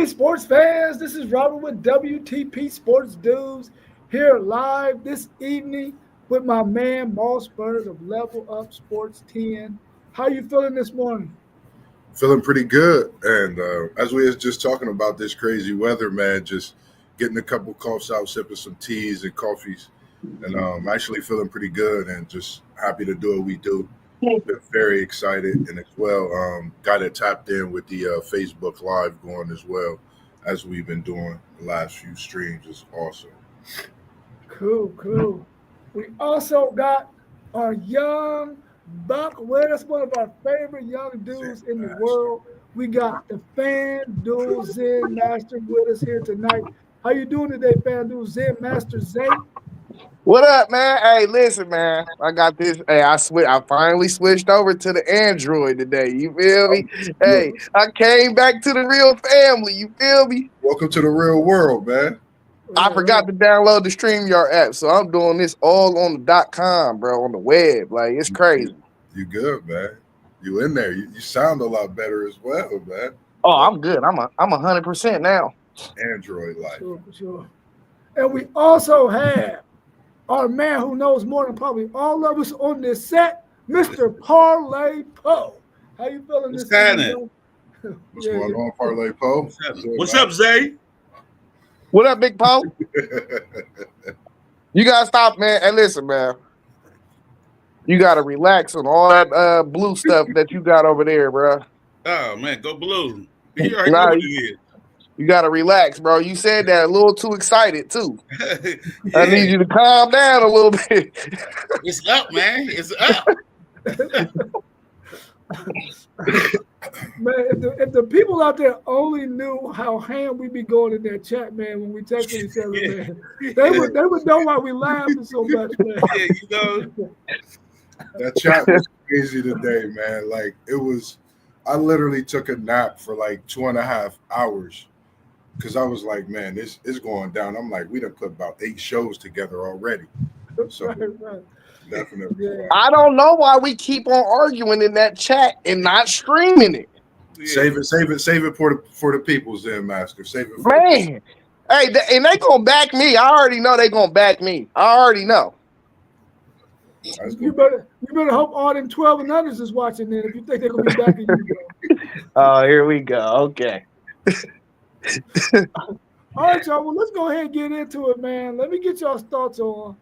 Hey, sports fans, this is Robert with WTP Sports Dudes here live this evening with my man Mossberg of Level Up Sports 10. How you feeling this morning? Feeling pretty good. And as we was just talking about this crazy weather, man, just getting a couple coughs out, sipping some teas and coffees, and actually feeling pretty good and just happy to do what we do. Been very excited and as well got it tapped in with the Facebook Live going as well as we've been doing the last few streams. It's awesome. Cool, cool. We also got our young buck with us, one of our favorite young dudes in the world. We got the FanDuel Zen Master with us here tonight. How you doing today, FanDuel Zen Master Zay? What up, man? Hey, listen, man. I got this. Hey, I finally switched over to the Android today. You feel me? Hey, I came back to the real family. You feel me? Welcome to the real world, man. I forgot to download the StreamYard app, so I'm doing this all on the .com, bro, on the web. Like, it's crazy. You good, man. You in there. You sound a lot better as well, man. Oh, I'm good. I'm 100% now. Android life. Sure. And we also have our man who knows more than probably all of us on this set, Mr. Parlay Poe. How you feeling this evening? What's going on, Parlay Poe? What's up, Zay? What up, Big Poe? You gotta stop, man. And listen, man. You gotta relax on all that blue stuff that you got over there, bro. Oh man, go blue. You already know what it is. You gotta relax, bro. You said that a little too excited too. Yeah. I need you to calm down a little bit. It's up, man. It's up. Man, if the people out there only knew how ham we be going in that chat, man, when we texting each other, man, they would know why we laughing so much, man. Yeah, you know. That chat was crazy today, man. Like I literally took a nap for like 2.5 hours because I was like, man, this is going down. I'm like, we done put about 8 shows together already. So Right. definitely. Yeah. I don't know why we keep on arguing in that chat and not streaming it. Yeah. Save it for the people's Zen Master. Save it for Man. Hey, and they gonna back me. I already know they gonna back me. I already know. You better hope all them 12 and others is watching then if you think they're gonna be backing you. Oh, here we go. Okay. All right, y'all. Well, let's go ahead and get into it, man. Let me get y'all's thoughts on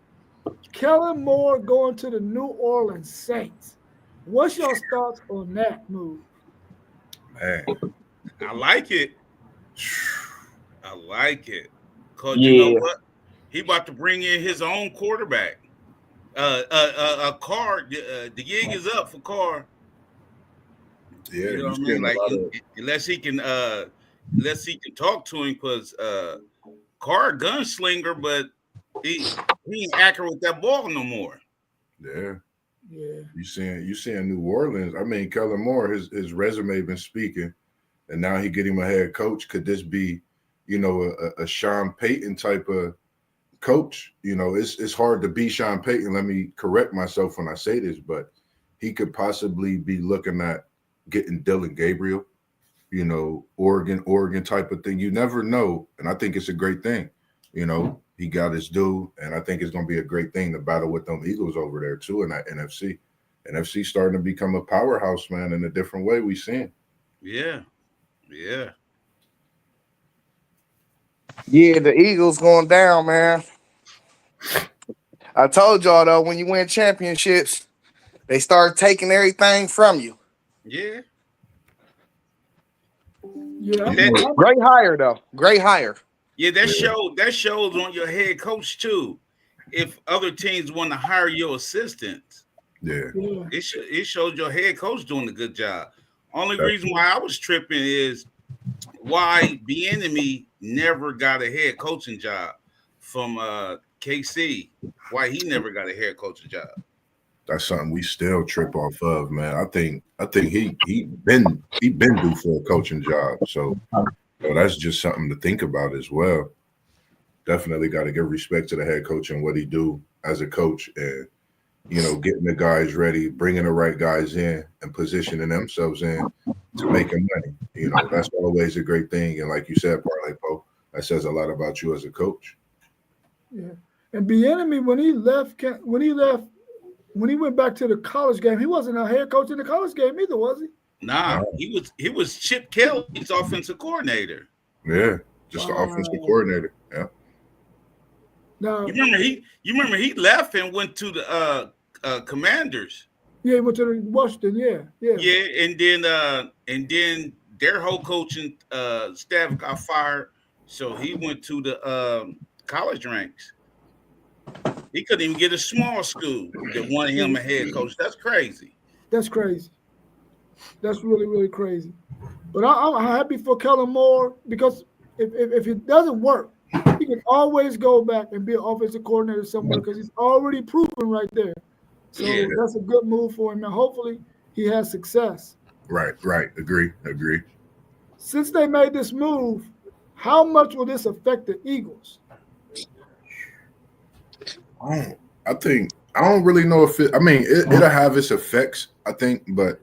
Kellen Moore going to the New Orleans Saints. What's y'all's thoughts on that move? Man. I like it. Cause Yeah. you know what? He about to bring in his own quarterback. Carr. The gig is up for Carr. Yeah, You know what I mean? Like unless he can talk to him, because Carr a gunslinger, but he ain't accurate with that ball no more. Yeah. Yeah. You seeing New Orleans. I mean, Kellen Moore, his resume been speaking, and now he get him a head coach. Could this be, a Sean Payton type of coach? It's hard to be Sean Payton. Let me correct myself when I say this, but he could possibly be looking at getting Dylan Gabriel, Oregon type of thing. You never know, and I think it's a great thing. He got his due, and I think it's going to be a great thing to battle with them Eagles over there too in that NFC. NFC starting to become a powerhouse, man, in a different way we seen. Yeah. Yeah, the Eagles going down, man. I told y'all though, when you win championships, they start taking everything from you. Yeah. Yeah. Great hire though. Great hire. Yeah, that shows on your head coach too. If other teams want to hire your assistants, it shows your head coach doing a good job. Only reason why I was tripping is why Bieniemy never got a head coaching job from KC. Why he never got a head coaching job. That's something we still trip off of, man. I think he been due for a coaching job. So that's just something to think about as well. Definitely got to give respect to the head coach and what he do as a coach, and getting the guys ready, bringing the right guys in, and positioning themselves in to making money. That's always a great thing. And like you said, Parlay Poe, that says a lot about you as a coach. Yeah, and Bieniemy when he went back to the college game, he wasn't a head coach in the college game either, was he? Nah, he was Chip Kelly's offensive coordinator. Yeah, just the offensive coordinator. Yeah. Now you remember he left and went to the Commanders. Yeah, he went to the Washington. Yeah, and then their whole coaching staff got fired, so he went to the college ranks. He couldn't even get a small school that wanted him a head coach. That's crazy. That's crazy. That's really, really crazy. But I'm happy for Kellen Moore because if it doesn't work, he can always go back and be an offensive coordinator somewhere because he's already proven right there. So that's a good move for him. And hopefully he has success. Right. Agree. Since they made this move, how much will this affect the Eagles? I don't really know if it'll have its effects, I think, but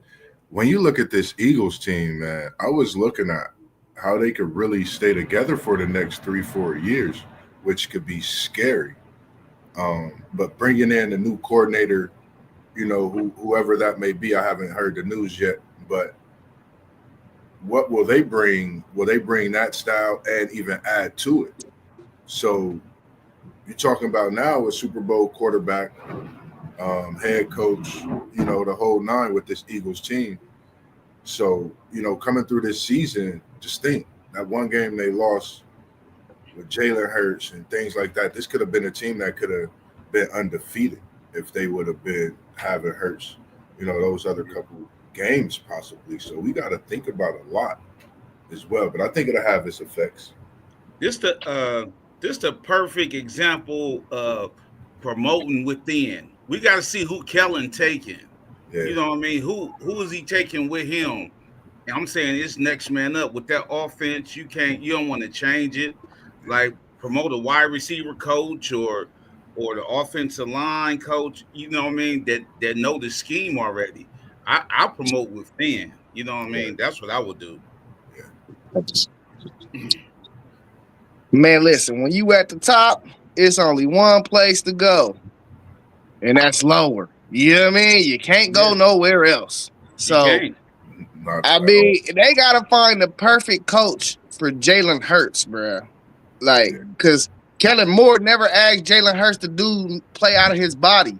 when you look at this Eagles team, man, I was looking at how they could really stay together for the next 3-4 years, which could be scary. But bringing in a new coordinator, whoever that may be, I haven't heard the news yet, but what will they bring? Will they bring that style and even add to it? So you're talking about now a Super Bowl quarterback, head coach, the whole nine with this Eagles team. So, coming through this season, just think that one game they lost with Jalen Hurts and things like that. This could have been a team that could have been undefeated if they would have been having Hurts, those other couple games possibly. So we got to think about a lot as well. But I think it'll have its effects. This the perfect example of promoting within. We got to see who Kellen taking. Yeah. You know what I mean? Who is he taking with him? And I'm saying it's next man up with that offense. You don't want to change it. Like promote a wide receiver coach or the offensive line coach. You know what I mean? That know the scheme already. I promote within. You know what I mean? That's what I would do. Yeah. Man, listen, when you at the top, it's only one place to go, and that's lower. You know what I mean? You can't go nowhere else. So, they got to find the perfect coach for Jalen Hurts, bro. Because Kellen Moore never asked Jalen Hurts to play out of his body.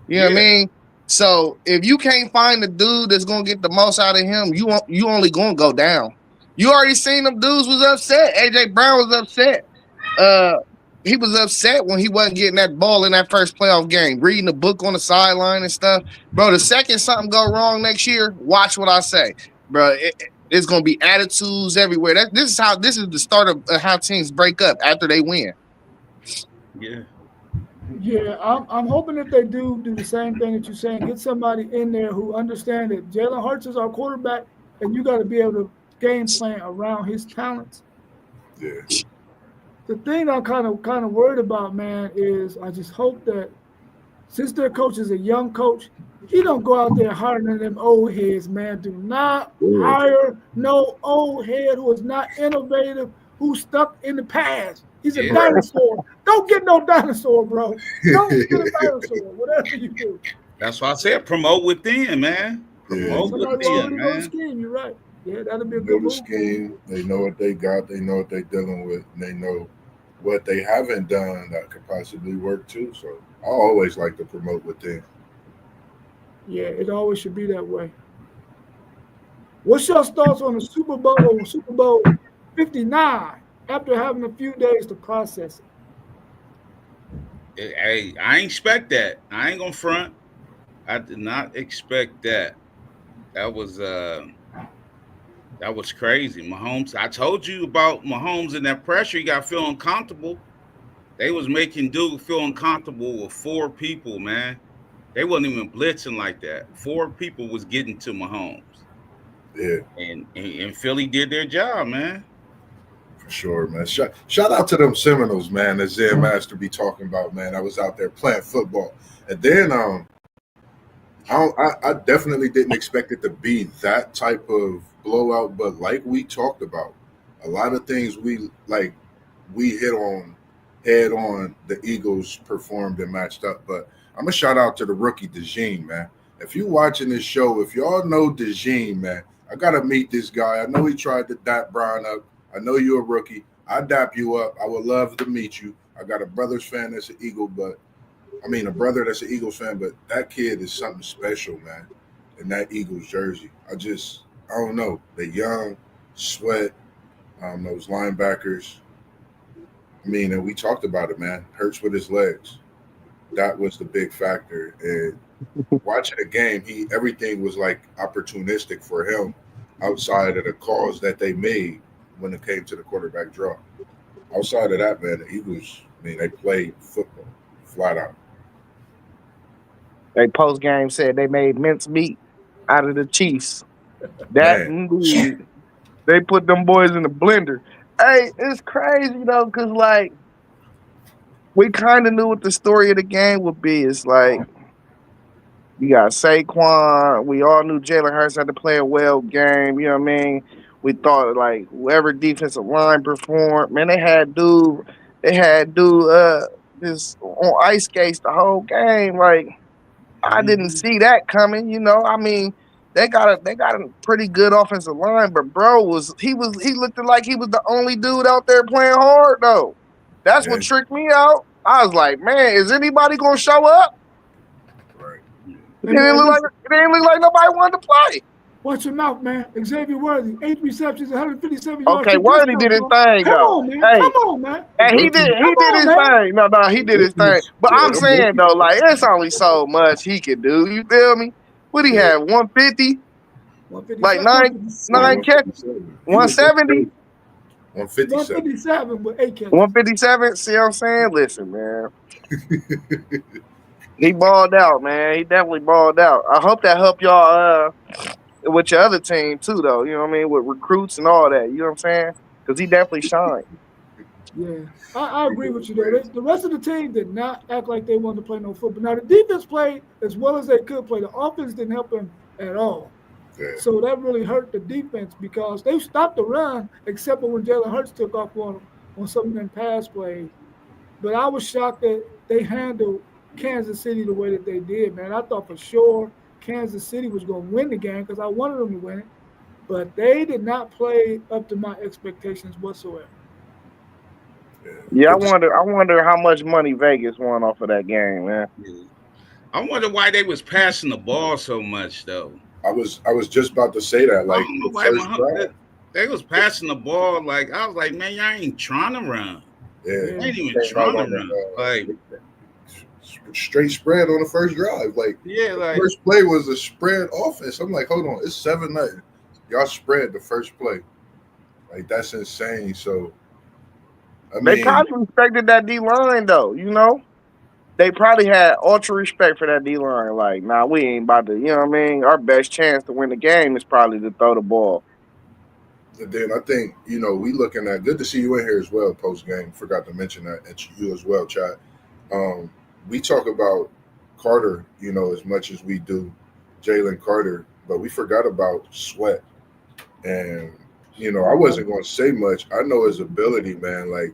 You know what I mean? So, if you can't find the dude that's going to get the most out of him, you only going to go down. You already seen them dudes was upset. AJ Brown was upset. He was upset when he wasn't getting that ball in that first playoff game, reading the book on the sideline and stuff. Bro, the second something go wrong next year, watch what I say. Bro, it's going to be attitudes everywhere. This is the start of how teams break up after they win. Yeah. Yeah, I'm hoping that they do the same thing that you're saying. Get somebody in there who understands that Jalen Hurts is our quarterback, and you got to be able to game plan around his talents. Yeah. The thing I'm kind of worried about, man, is I just hope that since their coach is a young coach, he don't go out there hiring none of them old heads, man. Do not hire no old head who is not innovative, who's stuck in the past. He's a dinosaur. Don't get no dinosaur, bro. Don't get a dinosaur, whatever you do. That's why I said promote within, man. Promote within, man. Scheme, you're right. Yeah, that'll be a good move. Scheme. They know what they got. They know what they're dealing with. And they know what they haven't done that could possibly work too. So I always like to promote within. Yeah, it always should be that way. What's your thoughts on the Super Bowl 59 after having a few days to process it? Hey, I ain't expect that. I ain't gonna front. I did not expect that. That was crazy. Mahomes, I told you about Mahomes and that pressure. He got feeling comfortable. They was making dude feel uncomfortable with 4 people, man. They wasn't even blitzing like that. 4 people was getting to Mahomes. Yeah. And Philly did their job, man. For sure, man. Shout out to them Seminoles, man, that Zen Master be talking about, man. I was out there playing football. And then I definitely didn't expect it to be that type of blowout, but like we talked about, a lot of things we hit on head on. The Eagles performed and matched up, but I'm gonna shout out to the rookie DeJean, man. If you watching this show, if y'all know DeJean, man, I gotta meet this guy. I know he tried to dap Brian up. I know you're a rookie. I dap you up. I would love to meet you. I got a brother's fan that's an Eagle, but I mean, a brother that's an Eagles fan, but that kid is something special, man. In that Eagles jersey, I don't know, the young sweat, those linebackers. I mean, and we talked about it, man. Hurts with his legs. That was the big factor. And watching the game, everything was like opportunistic for him, outside of the calls that they made when it came to the quarterback draw. Outside of that, man, the Eagles, I mean, they played football flat out. They post game said they made mincemeat out of the Chiefs. That Man, indeed. They put them boys in the blender. Hey, it's crazy though, cause like we kind of knew what the story of the game would be. It's like you got Saquon. We all knew Jalen Hurts had to play a well game. You know what I mean? We thought like whoever defensive line performed, man, they had dude, this on ice skates the whole game. Like I didn't see that coming. You know, I mean, they got a pretty good offensive line, but bro he looked like he was the only dude out there playing hard though. That's what man, tricked me out. I was like, man, is anybody gonna show up? right. It didn't look like nobody wanted to play. Watch your mouth, man. Xavier Worthy, 8 receptions, 157 yards, Okay, 2 Worthy did touchdowns, his bro. thing Come though. on, man. Hey, Come on, man. and he Rookie, did Come his on, man. thing. No, he did his thing. But yeah, I'm them saying rookies. though, like it's only so much he can do. You feel me? What he Yeah, had 150, like 157, nine 157, catches, 157. He was going 170, crazy. 157. 157 with 8 catches. 157. See what I'm saying? Listen, man. He balled out, man. He definitely balled out. I hope that helped y'all with your other team too, though. You know what I mean? With recruits and all that. You know what I'm saying? Because he definitely shined. Yeah, I He agree with was you there. crazy. The rest of the team did not act like they wanted to play no football. Now the defense played as well as they could play. The offense didn't help them at all. Yeah, So that really hurt the defense because they stopped the run, except for when Jalen Hurts took off on some of them pass plays. But I was shocked that they handled Kansas City the way that they did, man. I thought for sure Kansas City was going to win the game because I wanted them to win it. But they did not play up to my expectations whatsoever. yeah. Yeah, I Good to see. wonder. I wonder how much money Vegas won off of that game, man. I wonder why they was passing the ball so much though. I was just about to say that, I like don't know the why first drive. they was passing the ball like I was like, man, y'all ain't trying to run. Yeah, I ain't even came out trying to on run. Like, straight spread on the first drive. Like yeah, the like first play was a spread offense. I'm like, hold on, it's 7-0. Y'all spread the first play. Like that's insane. So I They mean, probably respected that D line though. You know, they probably had ultra respect for that D line. Like, nah, we ain't about to. You know what I mean? Our best chance to win the game is probably to throw the ball. and then I think we looking at good to see you in here as well. Post game, forgot to mention that, and you as well, Chad. Um, we talk about Carter, as much as we do Jalen Carter, but we forgot about Sweat. And I wasn't going to say much. I know his ability, man. Like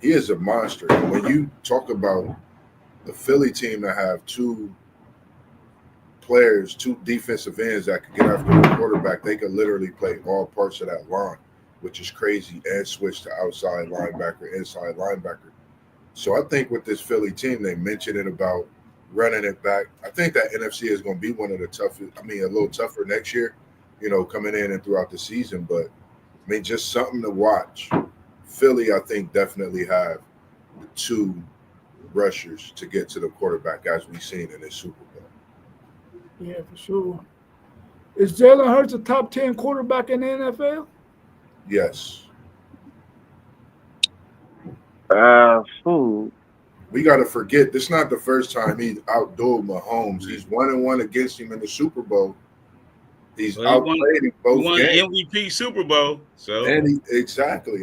he is a monster. And when you talk about the Philly team that have two players, two defensive ends that could get after the quarterback, they could literally play all parts of that line, which is crazy, and switch to outside linebacker, inside linebacker. So I think with this Philly team, they mentioned it about running it back. I think that NFC is going to be one of the toughest. I mean, a little tougher next year, coming in and throughout the season. But I mean, just something to watch. Philly, I think, definitely have the two rushers to get to the quarterback, as we've seen in this Super Bowl. Yeah, for sure. Is Jalen Hurts a top 10 quarterback in the NFL? Yes. Food. We got to forget, this is not the first time he's outdueled Mahomes. He's 1-1 against him in the Super Bowl. He's well, outplayed in he both won games. MVP Super Bowl. So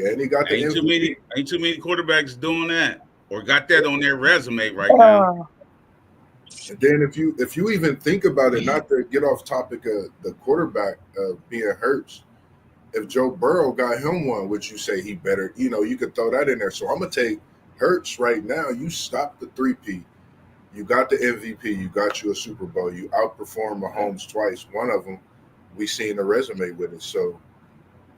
And he got the MVP. Ain't too many quarterbacks doing that or got that on their resume right now. And then if you even think about it, not to get off topic of the quarterback being Hurts, if Joe Burrow got him one, would you say he better? You could throw that in there. So I'm gonna take Hurts right now. You stop the 3P. You got the MVP. You got you a Super Bowl. You outperformed Mahomes twice. One of them, we seen a resume with it. So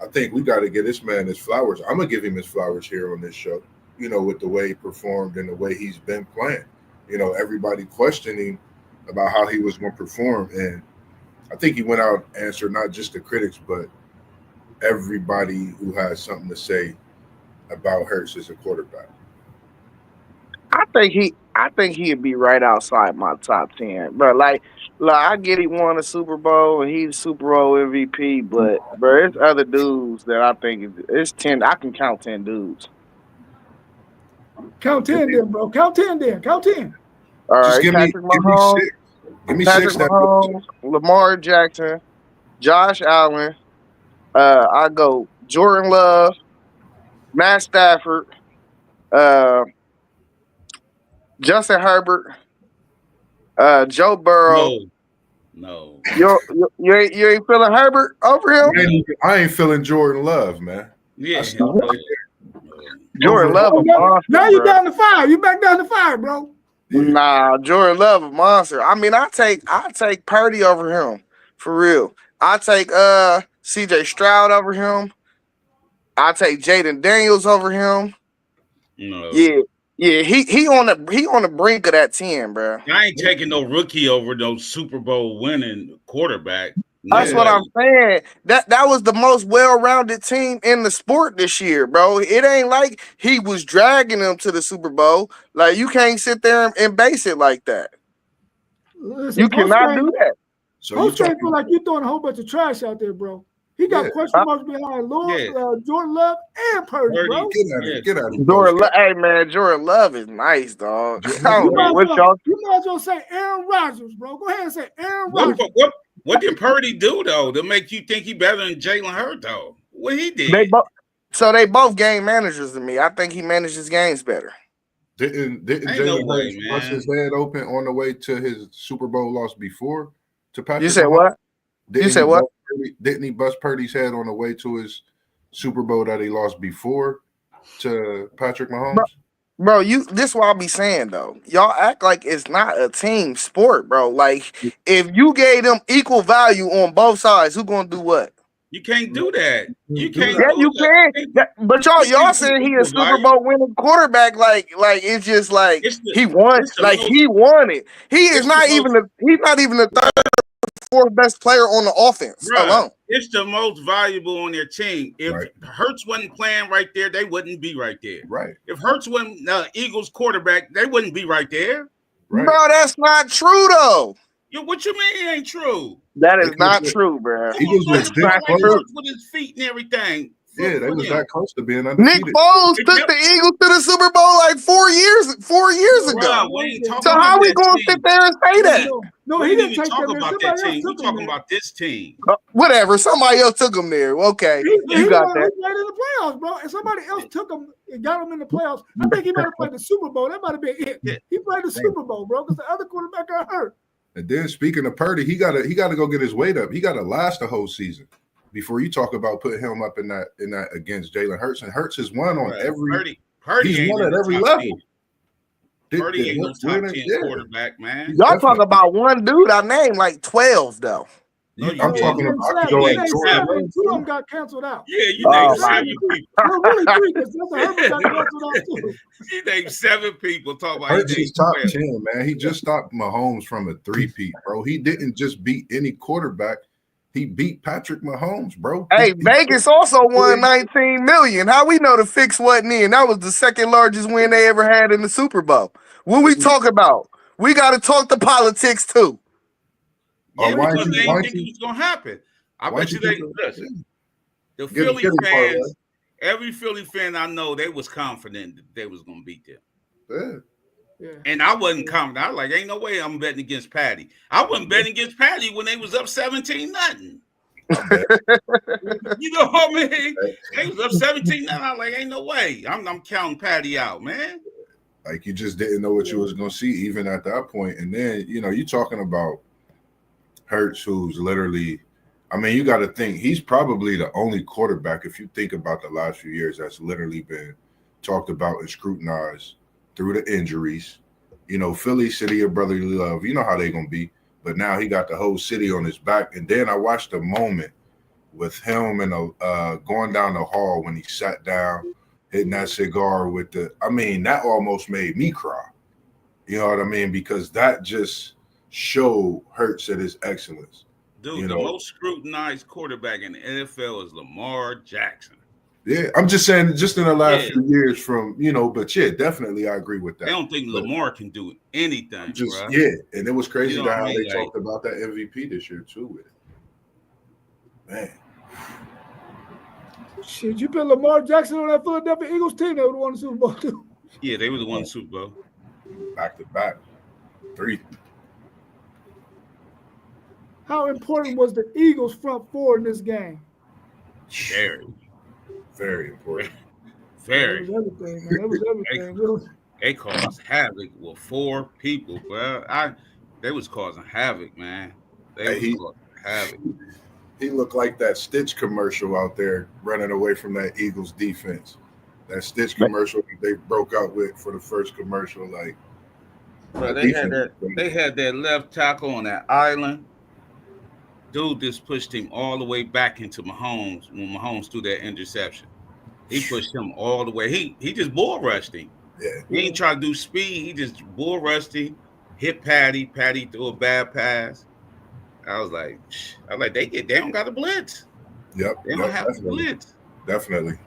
I think we got to give this man his flowers. I'm gonna give him his flowers here on this show. With the way he performed and the way he's been playing. Everybody questioning about how he was going to perform, and I think he went out and answered not just the critics, but everybody who has something to say about Hurts as a quarterback. I think he'd be right outside my top 10, bro. Like I get he won a Super Bowl and he's Super Bowl MVP, but bro, there's other dudes that I think it's 10. I can count 10 dudes. Count 10 then, bro. Count 10 then. Count 10. All right, just give Patrick me Mahomes, six. Give me Patrick 6. Mahomes, Lamar Jackson, Josh Allen. I go Jordan Love, Matt Stafford, Justin Herbert, Joe Burrow. No. You ain't feeling Herbert over him? I ain't feeling Jordan Love, man. Yeah. Jordan Love a monster. Now you down to 5. You back down to 5, bro. Nah, Jordan Love a monster. I mean, I take Purdy over him for real. I take CJ Stroud over him. I take Jaden Daniels over him. No. Yeah. He on the brink of that 10, bro. I ain't taking no rookie over no Super Bowl winning quarterback. That's what I'm saying. That was the most well-rounded team in the sport this year, bro. It ain't like he was dragging them to the Super Bowl. Like, you can't sit there and base it like that. Listen, you cannot do that. So Post-game feel like you're throwing a whole bunch of trash out there, bro. He got question marks behind Jordan Love and Purdy, bro. Get out of here. Hey, man, Jordan Love is nice, dog. You might as well say Aaron Rodgers, bro. Go ahead and say Aaron Rodgers. What did Purdy do, though, to make you think he better than Jalen Hurts, though? What he did? They both game managers to me. I think he manages games better. Didn't Jalen Hurts bust his head open on the way to his Super Bowl loss before to Patrick? You said what? Didn't he bust Purdy's head on the way to his Super Bowl that he lost before to Patrick Mahomes? Bro, this what I'll be saying though. Y'all act like it's not a team sport, bro. Like if you gave them equal value on both sides, who gonna do what? You can't do that. You can't. Yeah, you can. But y'all saying he a Super Bowl winning quarterback, like it's just like he won. Like he won it. He's not even the third or fourth best player on the offense alone. It's the most valuable on their team. If Hurts wasn't playing right there, they wouldn't be right there. Right. If Hurts wasn't Eagles quarterback, they wouldn't be right there. Right. Bro, that's not true though. What you mean it ain't true? That is not true, bro. Eagles was with his feet and everything. Yeah, they was that close to being undefeated. Nick Foles took the Eagles to the Super Bowl like 4 years ago. So how we gonna sit there and say that? No, he didn't talk about that team. We're talking about this team. Whatever. Somebody else took him there. Okay, you got that. He played in the playoffs, bro. And somebody else took him and got him in the playoffs. I think he might have played the Super Bowl. That might have been it. Yeah. He played the Super Bowl, bro, because the other quarterback got hurt. And then speaking of Purdy, he gotta go get his weight up. He gotta last the whole season before you talk about putting him up in that against Jalen Hurts. And Hurts has won on every. Purdy he's won at every level. Purdy ain't no top 10 quarterback, man. Y'all talk about one dude. I named like 12 though. I'm talking about two of them got canceled out. Yeah, you named 7 people. No, really 3 because Herbert got canceled out too. You named 7 people. Talking about Hurts is top 10, man. He just stopped Mahomes from a 3-peat, bro. He didn't just beat any quarterback. He beat Patrick Mahomes, bro. Hey, Vegas also won $19 million. How we know the fix wasn't in? That was the second largest win they ever had in the Super Bowl. What we talk about? We got to talk the politics too. Yeah, because they didn't think it was going to happen. I bet you they listen. The Philly fans, every Philly fan I know, they was confident that they was going to beat them. Yeah. And I wasn't confident. I was like, ain't no way I'm betting against Patty. I wasn't betting against Patty when they was up 17-0. You know what I mean? They was up 17-0. I was like, ain't no way. I'm counting Patty out, man. Like you just didn't know what you was gonna see even at that point. And then you talking about Hurts, who's literally, I mean, you got to think he's probably the only quarterback, if you think about the last few years, that's literally been talked about and scrutinized through the injuries. Philly, city of brotherly love. You know how they gonna be. But now he got the whole city on his back. And then I watched a moment with him and going down the hall when he sat down, hitting that cigar with that almost made me cry. You know what I mean? Because that just showed Hurts at his excellence. Dude, the most scrutinized quarterback in the NFL is Lamar Jackson. Yeah, I'm just saying, just in the last few years but yeah, definitely I agree with that. They don't think Lamar can do anything, bro. Yeah, and it was crazy how they talked about that MVP this year too with it. Man. Shit, you put Lamar Jackson on that Philadelphia Eagles team, they would have won the Super Bowl too. Yeah, they would have won the Super Bowl. Back to back. 3. How important was the Eagles front four in this game? Very important. Very. That was everything, man. That was everything. They caused havoc with 4 people, bro. They was causing havoc, man. They was causing havoc. He looked like that Stitch commercial out there running away from that Eagles defense. That Stitch commercial they broke out with for the first commercial, like. Bro, they had that left tackle on that island. Dude just pushed him all the way back into Mahomes when Mahomes threw that interception. He pushed him all the way. He just bull rushed him. Yeah. He ain't try to do speed. He just bull rushed him, hit Patty. Patty threw a bad pass. I was like, they don't got a blitz. Yep. They don't have a blitz. Definitely.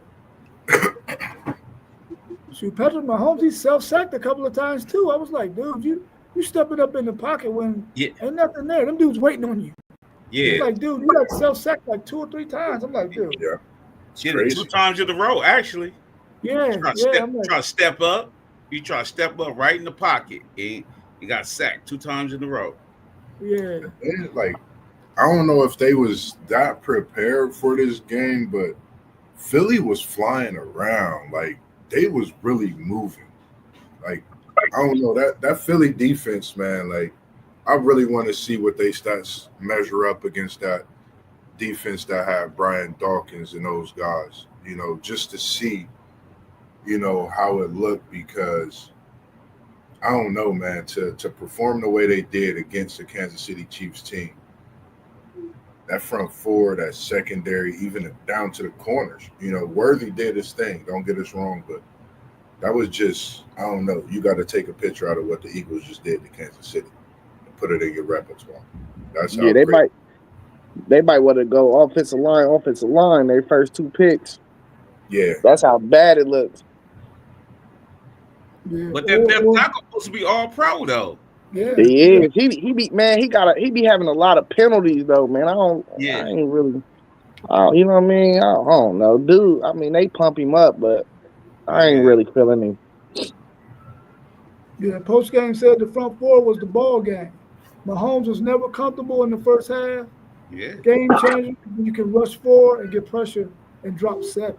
Shoot, Patrick Mahomes, he self-sacked a couple of times too. I was like, dude, you stepping up in the pocket when ain't nothing there. Them dudes waiting on you. Yeah. He's like, dude, you got self-sacked like 2 or 3 times. I'm like, dude. Yeah. 2 times in a row, actually. Yeah. Try to step up. You try to step up right in the pocket. He got sacked 2 times in a row. Yeah. And like, I don't know if they was that prepared for this game, but Philly was flying around. Like, they was really moving. Like, I don't know, that Philly defense, man, like, I really want to see what they stats measure up against that defense that had Brian Dawkins and those guys, just to see, how it looked, because I don't know, man, to perform the way they did against the Kansas City Chiefs team, that front four, that secondary, even down to the corners, Worthy did his thing. Don't get us wrong, but that was just, I don't know. You got to take a picture out of what the Eagles just did to Kansas City and put it in your repertoire. That's how they might want to go offensive line, their first 2 picks. Yeah. That's how bad it looks. Yeah. But that tackle supposed to be all pro though. Yeah. He is. He be having a lot of penalties though, man. I ain't really, you know what I mean? I don't know, dude. I mean, they pump him up, but I ain't really feeling him. Yeah, post game said the front four was the ball game. Mahomes was never comfortable in the first half. Yeah. Game changing. You can rush 4 and get pressure and drop 7.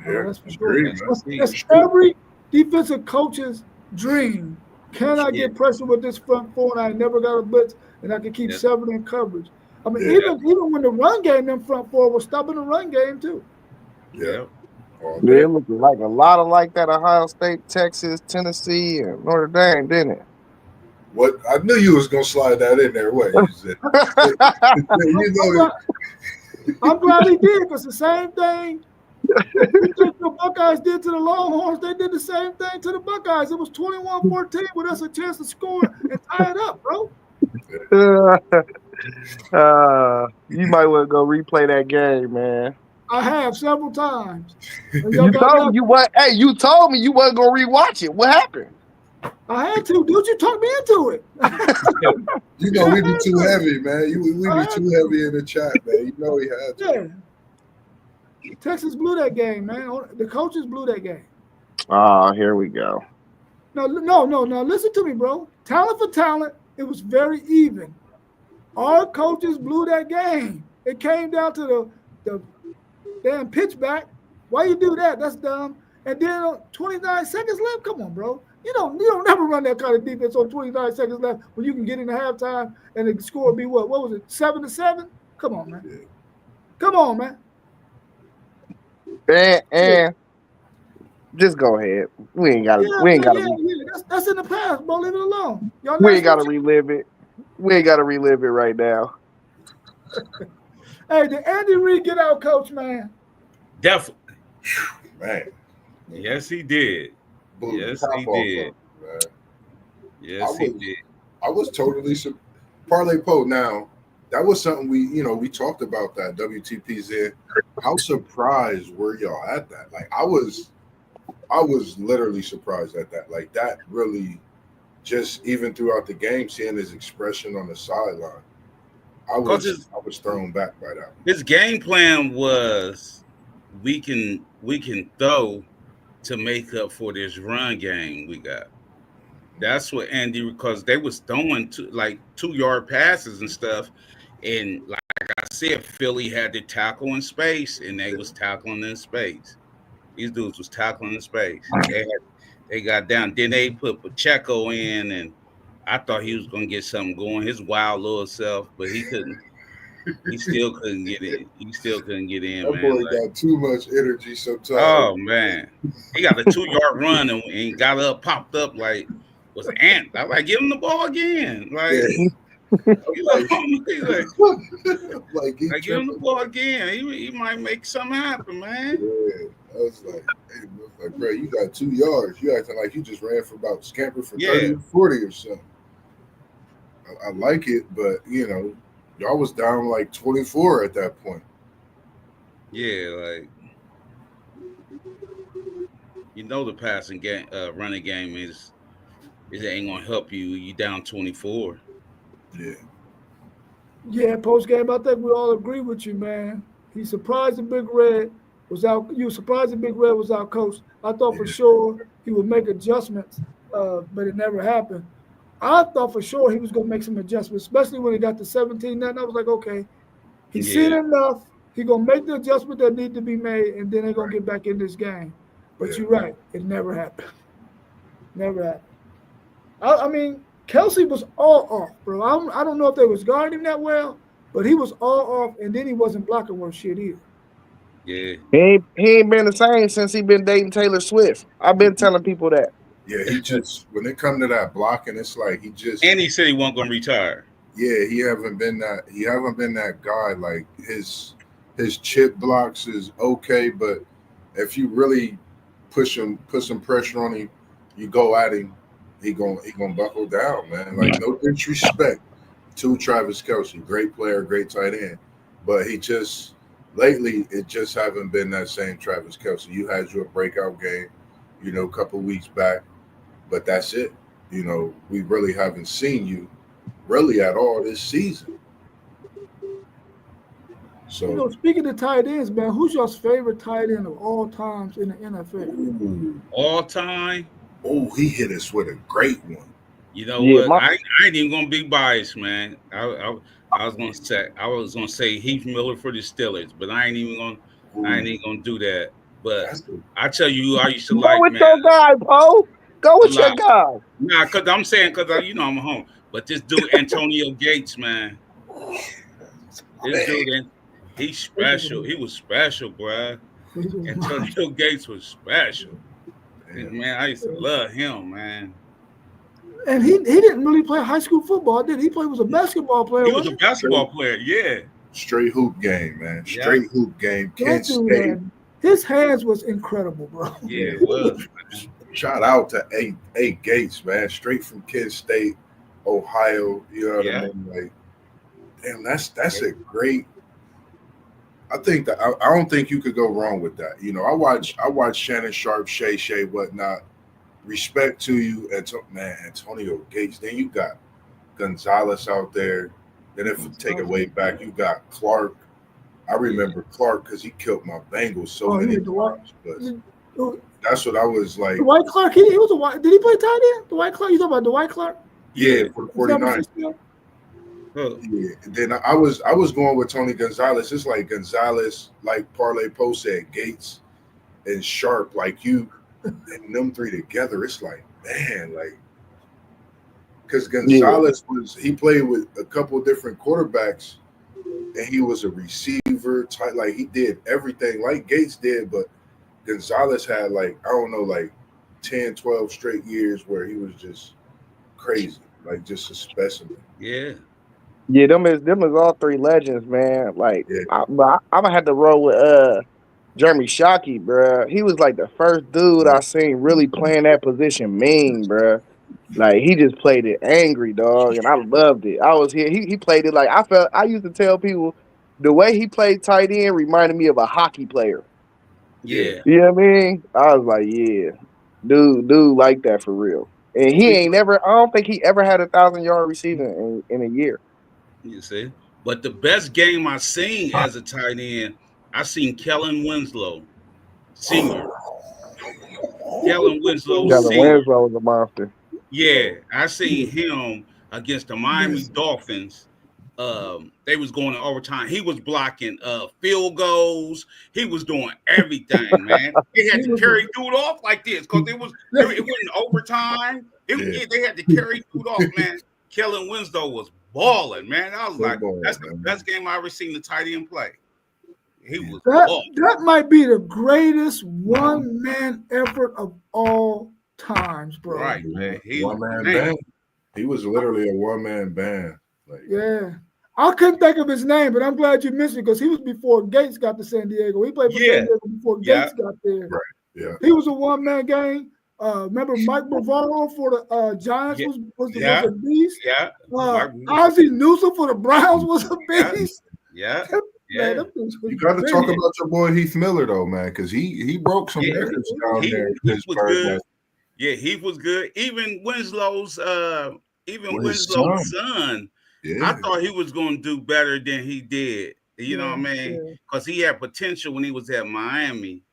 Yeah, that's for sure. That's every defensive coach's dream. Can I get pressure with this front four and I never got a blitz and I can keep 7 in coverage? I mean, even when the run game, them front four was stopping the run game too. Yeah. It looked like a lot of like that Ohio State, Texas, Tennessee, and Notre Dame, didn't it? What I knew you was gonna slide that in there. What you said? I'm glad he did, because the same thing the Buckeyes did to the Longhorns, they did the same thing to the Buckeyes. It was 21-14 with us a chance to score and tie it up, bro. You might want to go replay that game, man. I have several times. You told me you wasn't gonna rewatch it. What happened? I had to, dude. You talked me into it. We be too heavy, man. We be too heavy in the chat, man. We had to. Yeah. Texas blew that game, man. The coaches blew that game. Oh, here we go. No. Listen to me, bro. Talent for talent, it was very even. Our coaches blew that game. It came down to the damn pitch back. Why you do that? That's dumb. And then 29 seconds left. Come on, bro. You don't never run that kind of defense on 29 seconds left when you can get into halftime and the score be what? What was it? 7-7? Come on, man. Yeah. Come on, man. And just go ahead. We ain't gotta. That's in the past, bro. Leave it alone. Y'all We ain't gotta national relive it. We ain't gotta relive it right now. Hey, did Andy Reid get out, coach, man? Definitely. Man. Yes, he did. Yes, he did. Yes, he did. I was totally Parlay Po. Now, that was something we talked about that WTP's in. How surprised were y'all at that? Like, I was literally surprised at that. Like, that really just even throughout the game, seeing his expression on the sideline, I was thrown back by that. His game plan was we can throw to make up for this run game we got. That's what Andy, because they was throwing 2-yard passes and stuff, and like I said, Philly had to tackle in space, and they was tackling in space. These dudes was tackling in space. They got down. Then they put Pacheco in, and I thought he was gonna get something going. His wild little self, but he couldn't. He still couldn't get in. He still couldn't get in, that man. Boy got too much energy sometimes. Oh man, he got a 2-yard run and got up, popped up like was an ant. I like give him the ball again, like. Yeah. Give him the ball again. He might make something happen, man. Yeah, I was like, bro, you got 2 yards. You acting like you just ran for about scampered for 30 or 40 or something. I like it, but y'all was down like 24 at that point. Yeah, like the passing game, running game is ain't gonna help you. You down 24. Yeah. Yeah, post game, I think we all agree with you, man. He surprised the Big Red was out. You surprised the Big Red was our coach. I thought for sure he would make adjustments, but it never happened. I thought for sure he was going to make some adjustments, especially when he got to 17-0. I was like, okay, he's seen enough. He's going to make the adjustment that need to be made, and then they're going to get back in this game. But you're right. It never happened. Never happened. I mean, Kelsey was all off, bro. I don't know if they was guarding him that well, but he was all off, and then he wasn't blocking worth shit either. Yeah. He ain't been the same since he been dating Taylor Swift. I've been telling people that. Yeah, he just when it comes to that blocking, it's like he just. And he said he wasn't gonna retire. Yeah, he haven't been that guy. Like his chip blocks is okay, but if you really put some pressure on him, you go at him, he gonna buckle down, man. Like no disrespect to Travis Kelce, great player, great tight end, but he just lately it just haven't been that same Travis Kelce. You had your breakout game, a couple weeks back. But that's it. We really haven't seen you really at all this season. So, speaking of tight ends, man, who's your favorite tight end of all times in the NFL? All time? Oh, he hit us with a great one. You know what? I ain't even gonna be biased, man. I was gonna say Heath Miller for the Steelers, but I ain't even gonna do that. But I tell you who I used to like, man. Go with your guy, Poe. Go with your guy. Nah, because I'm saying, I'm home. But this dude, Antonio Gates, man. This dude, he's special. He was special, bro. Antonio Gates was special. Man, I used to love him, man. And he didn't really play high school football, did he? He was a basketball player. He was a basketball player, yeah. Straight hoop game, man. Straight hoop game. Kent State. Man, his hands was incredible, bro. Yeah, it was. Shout out to A Gates, man. Straight from Kent State, Ohio. You know what I mean? Like, damn, that's a great. I think that I don't think you could go wrong with that. I watch Shannon Sharp, Shay, whatnot. Respect to you, Antonio Gates. Then you got Gonzalez out there. Then if you take it way back, you got Clark. I remember Clark because he killed my Bengals so many times. But that's what I was like. Dwight Clark, he was a white. Did he play tight end? Dwight Clark. You talking about Dwight Clark? Yeah, for the 49ers. Yeah. And then I was going with Tony Gonzalez. It's like Gonzalez, like Parlay Po said, Gates and Sharp. Like you And them three together, it's like, man, like, because Gonzalez he played with a couple different quarterbacks, and he was a receiver type, like he did everything like Gates did, but Gonzalez had like, I don't know, like 10, 12 straight years where he was just crazy, like just a specimen. Yeah. Yeah, them is all three legends, man. Like, Yeah. I'm gonna have to roll with Jeremy Shockey, bro. He was like the first dude I seen really playing that position mean, bro. Like he just played it angry, dog, and I loved it. I was here. He played it like I used to tell people the way he played tight end reminded me of a hockey player. Yeah. You know what I mean? I was like, yeah, dude, like that for real. And he ain't never. I don't think he ever had 1,000-yard receiving in a year. You see, but the best game I seen as a tight end, I seen Kellen Winslow, senior. Kellen Winslow, Kellen senior. Winslow was a monster. Yeah, I seen him against the Miami Dolphins. They was going to overtime. He was blocking field goals. He was doing everything, man. They had to carry dude off like this because it wasn't overtime. They had to carry dude off, man. Kellen Winslow was balling, man. I was like, that's the best game I ever seen the tight end play. He was that might be the greatest one-man effort of all times, bro. Right, man. One-man band. He was literally a one-man band. Like, yeah. I couldn't think of his name, but I'm glad you mentioned it because he was before Gates got to San Diego. He played for San Diego before Gates got there. Right. Yeah. He was a one-man game. Remember Mike Bavaro for the Giants was a beast. Yeah. Ozzie Newsome for the Browns was a beast. Yeah. Man, you got to talk about your boy Heath Miller though, man, because he broke some records down there. He was good. Yeah, he was good. Even Winslow's son. Yeah. I thought he was going to do better than he did. You know what I mean? Because he had potential when he was at Miami.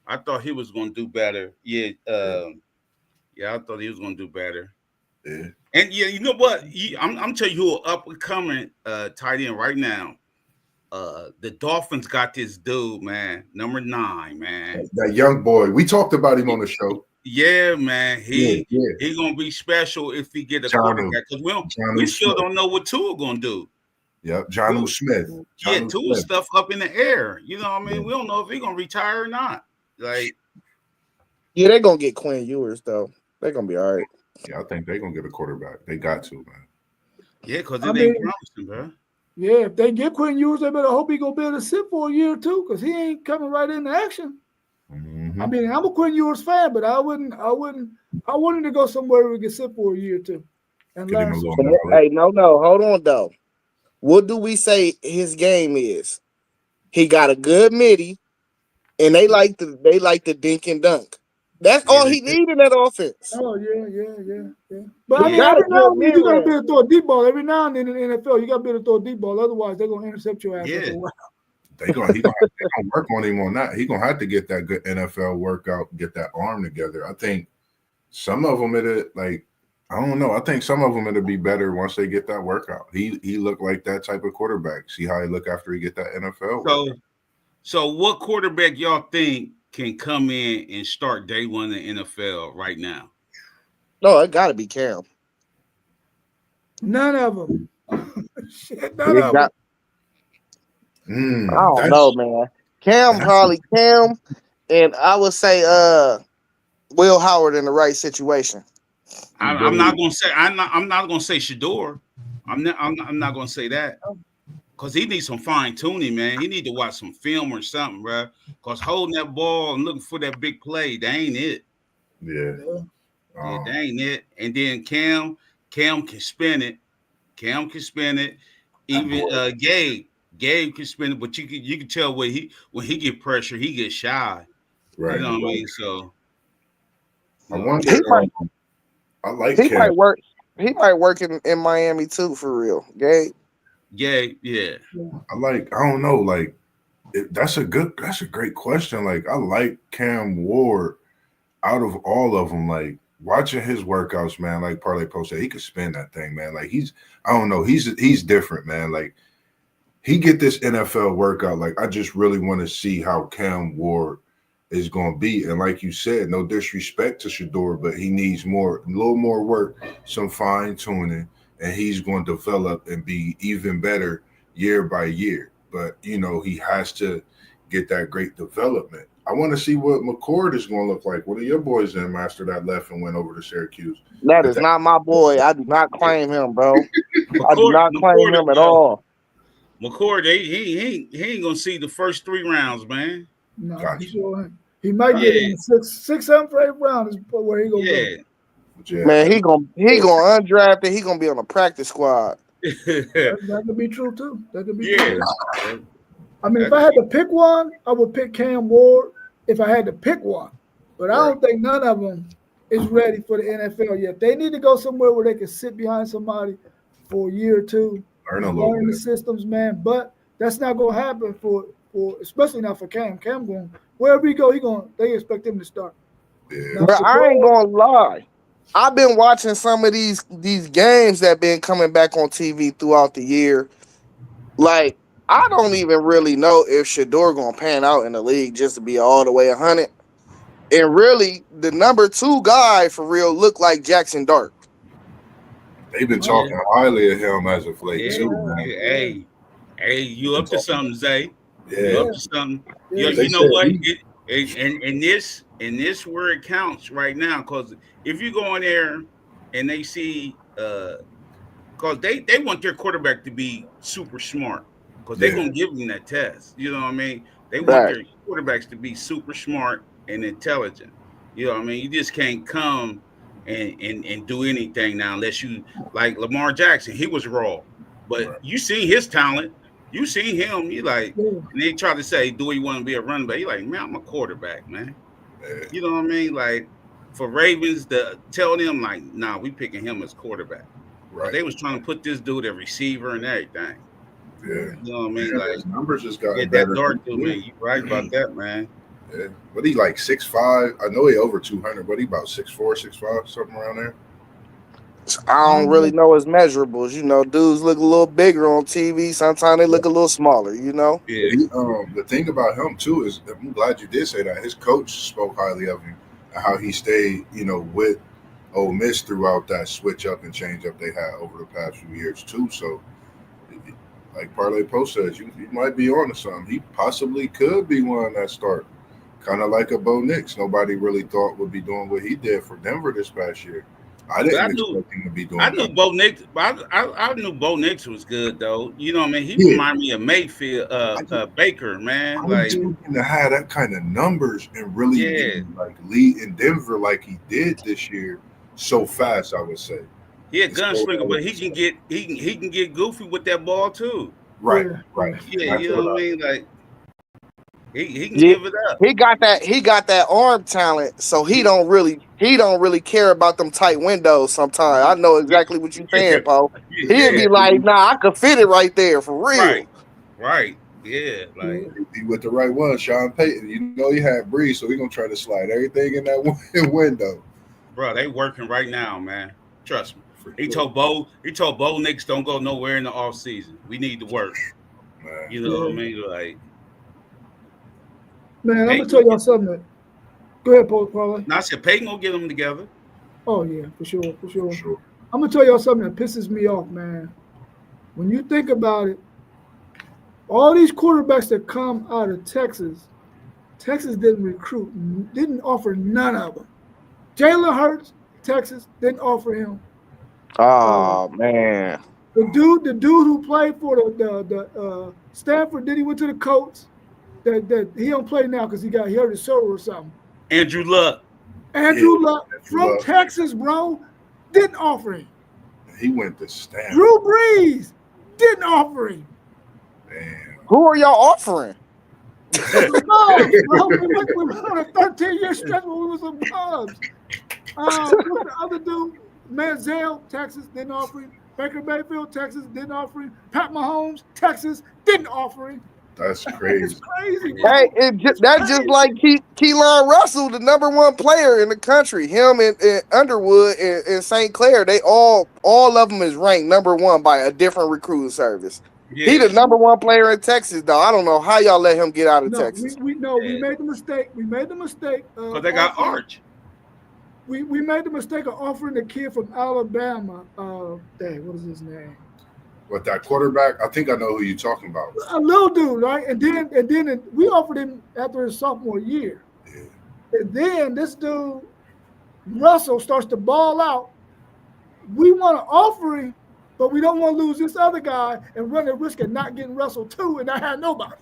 I thought he was going to do better. Yeah. I thought he was going to do better. Yeah. And you know what? I'm telling you who an up and coming tight end right now. The Dolphins got this dude, man, number 9, man. That young boy. We talked about him on the show. Yeah, man. He gonna be special if he get a quarterback because we still don't know what Tua gonna do. Yep, Jonnu Smith. Tua stuff up in the air. You know what I mean? We don't know if he's gonna retire or not. Like, yeah, they're gonna get Quinn Ewers though. They're gonna be all right. Yeah, I think they're gonna get a quarterback. They got to, man. Yeah, because it ain't promising, bro. Yeah, if they get Quinn Ewers, they better hope he gonna be able to sit for a year or two because he ain't coming right into action. Mm-hmm. I mean, I'm a Quinn Ewers fan, but I wouldn't to go somewhere where we can sit for a year or two. And hey, no, hold on though. What do we say his game is? He got a good midi, and they like the dink and dunk. That's all he needs in that offense. Oh yeah. But I mean, every now and then you gotta be able to throw a deep ball. Every now and then in the NFL, you gotta be able to throw a deep ball. Otherwise, they're gonna intercept your ass. Yeah. He gonna work on him on that. He gonna have to get that good NFL workout, get that arm together. I think some of them I don't know. I think some of them it'll be better once they get that workout. He looked like that type of quarterback. See how he look after he get that NFL workout. So what quarterback y'all think can come in and start day one in the NFL right now? No, it got to be Cam. None of them. None of them. I don't know, man. Cam, and I would say Will Howard in the right situation. I'm not gonna say Shador. I'm not gonna say that because he needs some fine tuning, man. He need to watch some film or something, bro. Because holding that ball and looking for that big play, that ain't it. Yeah. That ain't it. And then Cam can spin it. Even Gabe can spin it, but you can tell when he get pressure, he gets shy. Right. You know what I mean? So I wonder. I like he might work. He might work in Miami too, for real. Gabe. Yeah. I don't know. Like, that's a great question. Like, I like Cam Ward out of all of them. Like, watching his workouts, man. Like Parlay Post said, he could spin that thing, man. Like, I don't know. He's different, man. Like, he get this NFL workout. Like, I just really want to see how Cam Ward is going to be. And like you said, no disrespect to Shador, but he needs a little more work, some fine tuning, and he's going to develop and be even better year by year. But he has to get that great development. I want to see what McCord is going to look like. What are your boys in, Master, that left and went over to Syracuse? That is not my boy. I do not claim him, bro. I do not claim him at all. all. McCord, he ain't gonna see the first 3 rounds, man. No, gotcha. Sure. He might get in the 6th, 7th, 8th round is where he gonna go. Yeah. Man, he gonna undrafted. He gonna be on a practice squad. that could be true too. That could be true. I mean, if I had to pick one, I would pick Cam Ward. If I had to pick one, but I don't think none of them is ready for the NFL yet. They need to go somewhere where they can sit behind somebody for a year or two, learn the systems, man. But that's not gonna happen for especially not for Cam. Cam going wherever he go, they expect him to start. Yeah. But I ain't gonna lie. I've been watching some of these games that been coming back on TV throughout the year. Like, I don't even really know if Shador gonna pan out in the league just to be all the way 100. And really, the number 2 guy for real looked like Jackson Dart. They've been talking highly of him as of late too, man. Hey, you up to something, Zay? Yeah. You up to something? Yeah. You know what? And this where it counts right now, because if you go in there and they see, because they want their quarterback to be super smart, because they're gonna give them that test. You know what I mean? They want their quarterbacks to be super smart and intelligent. You know what I mean? You just can't come and do anything now unless you like Lamar Jackson. He was raw, but you see his talent. You see him. You like, and they try to say, "Do you want to be a running back?" You like, man, I'm a quarterback, man. You know what I mean? Like for Ravens to tell them, like, nah, we picking him as quarterback. Right. They was trying to put this dude at receiver and everything. Yeah. You know what I mean? Yeah, like numbers just got better. That Dart dude, man. You right about that, man. Yeah. But he like 6'5". I know he over 200, but he about 6'4", 6'5", something around there. I don't really know his measurables. You know, dudes look a little bigger on TV. Sometimes they look a little smaller, you know? Yeah. The thing about him, too, is I'm glad you did say that. His coach spoke highly of him and how he stayed, with Ole Miss throughout that switch up and change up they had over the past few years, too. So, like Parlay Pro says, you might be on to something. He possibly could be one that start. Kind of like a Bo Nix. Nobody really thought would be doing what he did for Denver this past year. I didn't expect him to be doing that. I knew Bo Nix was good, though. You know what I mean? He reminded me of Mayfield, Baker, man. I was looking to have that kind of numbers and really lead in Denver like he did this year so fast, I would say. He a gunslinger, but he can get goofy with that ball too. Right. Yeah, you know what I mean? Like he can give it up. He got that arm talent, so he don't really care about them tight windows sometimes. I know exactly what you're saying, Paul. He'd be like, nah, I could fit it right there for real. Right. Yeah, like he with the right one, Sean Payton. You know he had Breeze, so he gonna try to slide everything in that window. Bro, they working right now, man. Trust me. He told Bo Nix don't go nowhere in the off season. We need to work. Man. You know what I mean? Like, man, I'm gonna tell y'all something. Go ahead, Paul. I said Peyton gonna get them together. Oh yeah, for sure. I'm gonna tell y'all something that pisses me off, man. When you think about it, all these quarterbacks that come out of Texas didn't recruit, didn't offer none of them. Jalen Hurts, Texas, didn't offer him. Oh man. The dude who played for the Stanford, then he went to the Colts. That he don't play now because he hurt his shoulder or something. Andrew Luck from Texas, bro, didn't offer him. He went to Stanford. Drew Brees didn't offer him. Damn. Who are y'all offering? We went on a 13-year stretch where we was some Bubs. What's the other dude? Manziel, Texas, didn't offer him. Baker Mayfield, Texas, didn't offer him. Pat Mahomes, Texas, didn't offer him. That's crazy. That's crazy. Hey, that's just like Keelan Russell, the number 1 player in the country. Him and Underwood and St. Clair, they all of them is ranked number 1 by a different recruiting service. He the number one player in Texas, though. I don't know how y'all let him get out of Texas. We made the mistake. We made the mistake. Because they got Arch. We made the mistake of offering the kid from Alabama. What is his name? What, that quarterback? I think I know who you're talking about. A little dude, right? And then we offered him after his sophomore year. Yeah. And then this dude, Russell, starts to ball out. We want to offer him, but we don't want to lose this other guy and run the risk of not getting Russell too and not have nobody.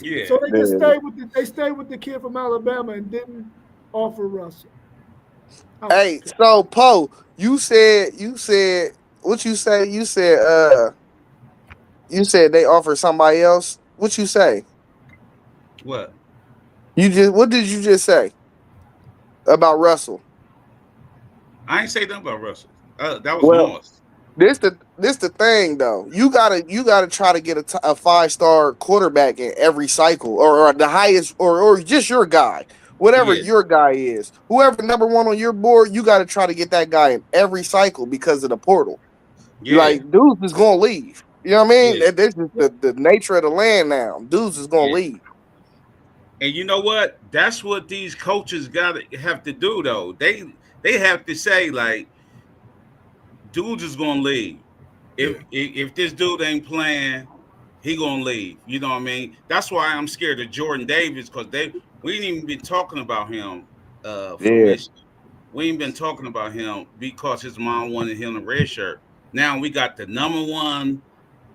Yeah. So they just stayed with the kid from Alabama and didn't offer Russell. Hey, so Poe, you said what you say? You said they offered somebody else. What you say? What? What did you just say about Russell? I ain't say nothing about Russell. That was Moss. This the thing though. You gotta try to get a 5-star quarterback in every cycle, or the highest, or just your guy. Whatever your guy is, whoever number one on your board, you got to try to get that guy in every cycle because of the portal. Yeah. Like, dudes is going to leave. You know what I mean? Yeah. This is the nature of the land now. Dudes is going to leave. And you know what? That's what these coaches have to do, though. They have to say, like, dudes is going to leave. If this dude ain't playing, he going to leave. You know what I mean? That's why I'm scared of Jordan Davis, because we ain't even been talking about him from Michigan. We ain't been talking about him because his mom wanted him a red shirt. Now we got the number one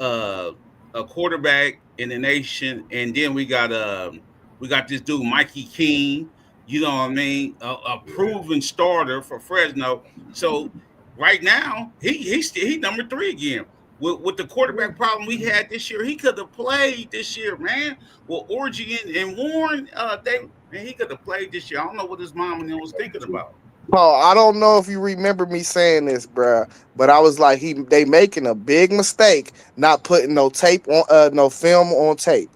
a quarterback in the nation, and then we got this dude Mikey King. You know what I mean? A proven starter for Fresno. So right now he number 3 again. With the quarterback problem we had this year, he could have played this year, man. Well, Orgy and Warren, he could have played this year. I don't know what his mom and them was thinking about. Paul, I don't know if you remember me saying this, bruh, but I was like, they making a big mistake not putting no tape on, no film on tape.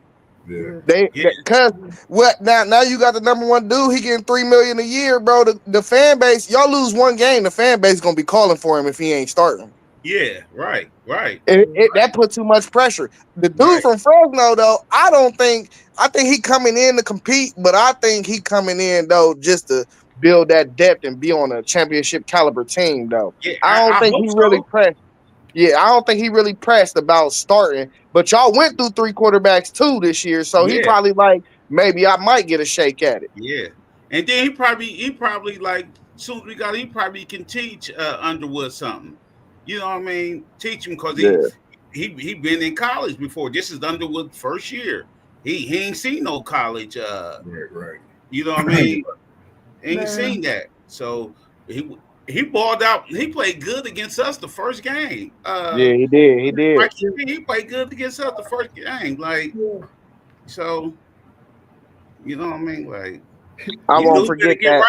Yeah. Because what now you got the number one dude, he getting $3 million a year, bro. The fan base, y'all lose one game, the fan base gonna be calling for him if he ain't starting. Yeah, right. That put too much pressure. The dude from Fresno, though, I think he coming in to compete, but I think he coming in though just to build that depth and be on a championship caliber team, though. Yeah, I don't think he really pressed. Yeah, I don't think he really pressed about starting. But y'all went through 3 quarterbacks too this year, so he probably like, maybe I might get a shake at it. Yeah, and then he probably like, as soon as we got, he probably can teach Underwood something. You know what I mean? Teach him, because he been in college before. This is Underwood's first year. He ain't seen no college. Right. You know what I mean? Ain't seen that. So he balled out. He played good against us the first game. He did. He played good against us the first game. Like, so, you know what I mean? Like, I won't forget that.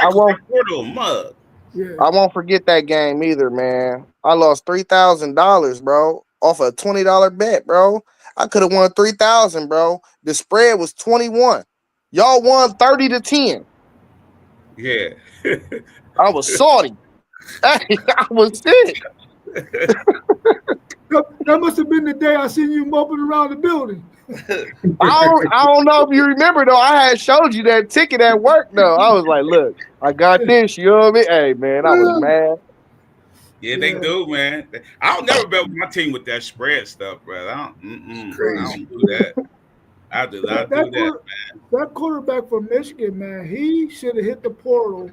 I won't forget that game either, man. I lost $3,000, bro, off a $20 bet, bro. I could have won $3,000, bro. The spread was 21. Y'all won 30-10. Yeah. I was salty. I was sick. That must have been the day I seen you moping around the building. I don't know if you remember, though. I had showed you that ticket at work, though. I was like, look, I got this. You know what I mean? Hey, man, I was mad. Yeah, they do, man. I'll never bet with my team with that spread stuff, bro. I don't do that. I do not do that, man. That quarterback from Michigan, man, he should have hit the portal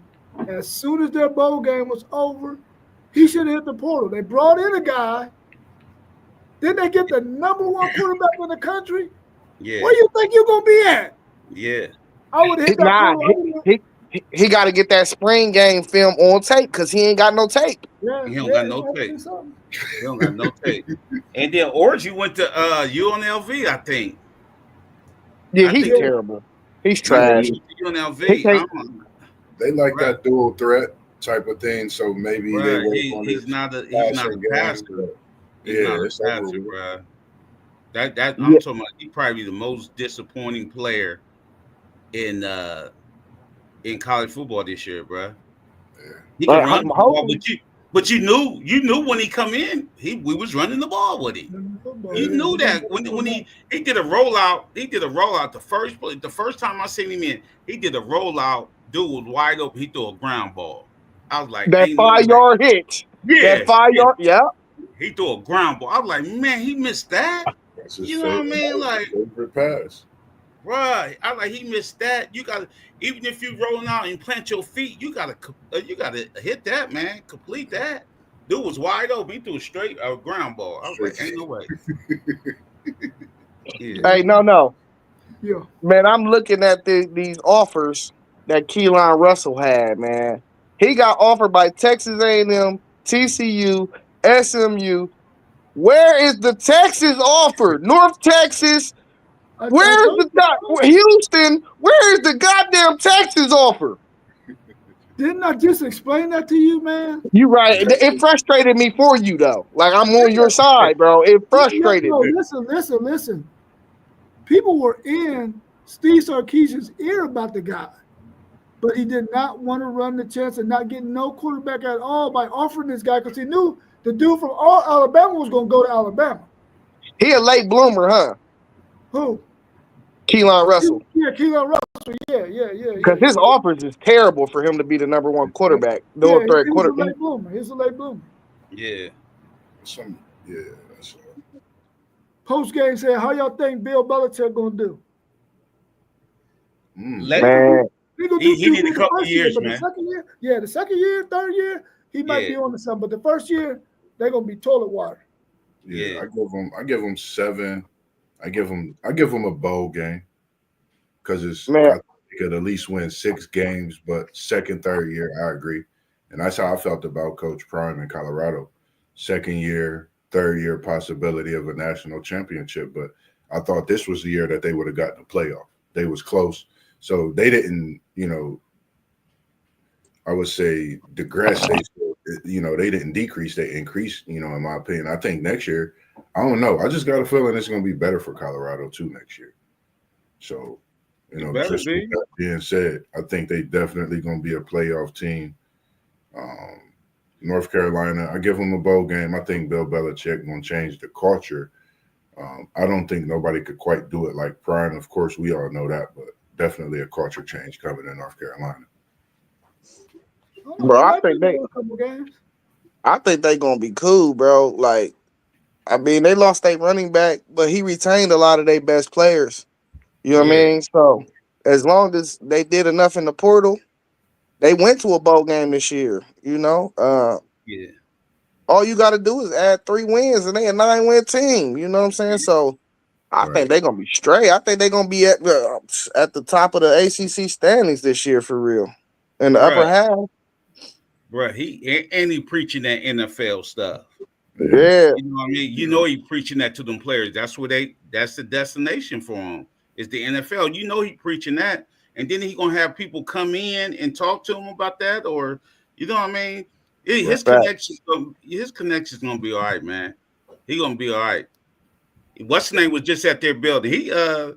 as soon as their bowl game was over. He should have hit the portal. They brought in a guy. Then they get the number one quarterback in the country. Yeah. Where you think you're gonna be at? Yeah. I would have hit that portal. He got to get that spring game film on tape because he ain't got no tape. Yeah, he don't got no tape. He don't got no tape. And then Orgy went to UNLV, I think. Yeah, he's terrible. He's trash. UNLV. They like that dual threat type of thing, so maybe he's not a passer. He's not a passer, bro. I'm talking about, he's probably the most disappointing player in college football this year, bro. He can run the ball, But you knew when he come in, we was running the ball with him. You knew that when he did a rollout. He did a rollout the first time I seen him in. He did a rollout. Dude was wide open. He threw a ground ball. I was like, That ain't no way. 5-yard hit. Yeah, That 5-yard. Yeah. He threw a ground ball. I was like, man, he missed that. That's his You know what I mean? Like, favorite pass. right. I like he missed that. You got to, even if you rolling out and plant your feet, you gotta hit that, man. Complete that. Dude was wide open. He threw a straight ground ball. I was like, ain't no way. Yeah. Hey, no. Yeah. Man, I'm looking at these offers that Keelan Russell had, man. He got offered by Texas A&M, TCU, SMU. Where is the Texas offer? North Texas. Where's the Houston? Where is the goddamn Texas offer? Didn't I just explain that to you, man? You right. It frustrated me for you though. Like I'm on your side, bro. It frustrated me. Listen. People were in Steve Sarkisian's ear about the guy, but he did not want to run the chance of not getting no quarterback at all by offering this guy because he knew the dude from all Alabama was going to go to Alabama. He a late bloomer, huh? Who? Keelan Russell. Yeah, Keelan Russell. Yeah. Because his offers is terrible for him to be the number one quarterback. He's a late bloomer. Yeah. Post game said, "How y'all think Bill Belichick gonna do?" Man, he need a couple of years, man. The second year, third year, he might be on to something. But the first year, they're gonna be toilet water. Yeah, I give him 7. I give him a bowl game because I could at least win 6 games. But second, third year, I agree, and that's how I felt about Coach Prime in Colorado. Second year, third year possibility of a national championship, but I thought this was the year that they would have gotten a playoff. They was close, so they didn't, I would say digress. They didn't decrease, they increased. In my opinion, I think next year, I don't know. I just got a feeling it's going to be better for Colorado too next year. So, just with that being said, I think they definitely going to be a playoff team. North Carolina, I give them a bowl game. I think Bill Belichick going to change the culture. I don't think nobody could quite do it like Prime. Of course, we all know that, but definitely a culture change coming in North Carolina. Bro, I think they going to be cool, bro. Like, I mean, they lost their running back, but he retained a lot of their best players. You know what I mean? So, as long as they did enough in the portal, they went to a bowl game this year, All you got to do is add 3 wins, and they a 9-win team. You know what I'm saying? So I think they're gonna be straight. I think they're gonna be at the top of the ACC standings this year for real, in the upper half. Bro, he preaching that NFL stuff. Yeah, you know what I mean. He preaching that to them players. That's the destination for him. Is the NFL. He preaching that. And then he gonna have people come in and talk to him about that, or you know what I mean? His connection's gonna be all right, man. He gonna be all right. What's his name was just at their building. They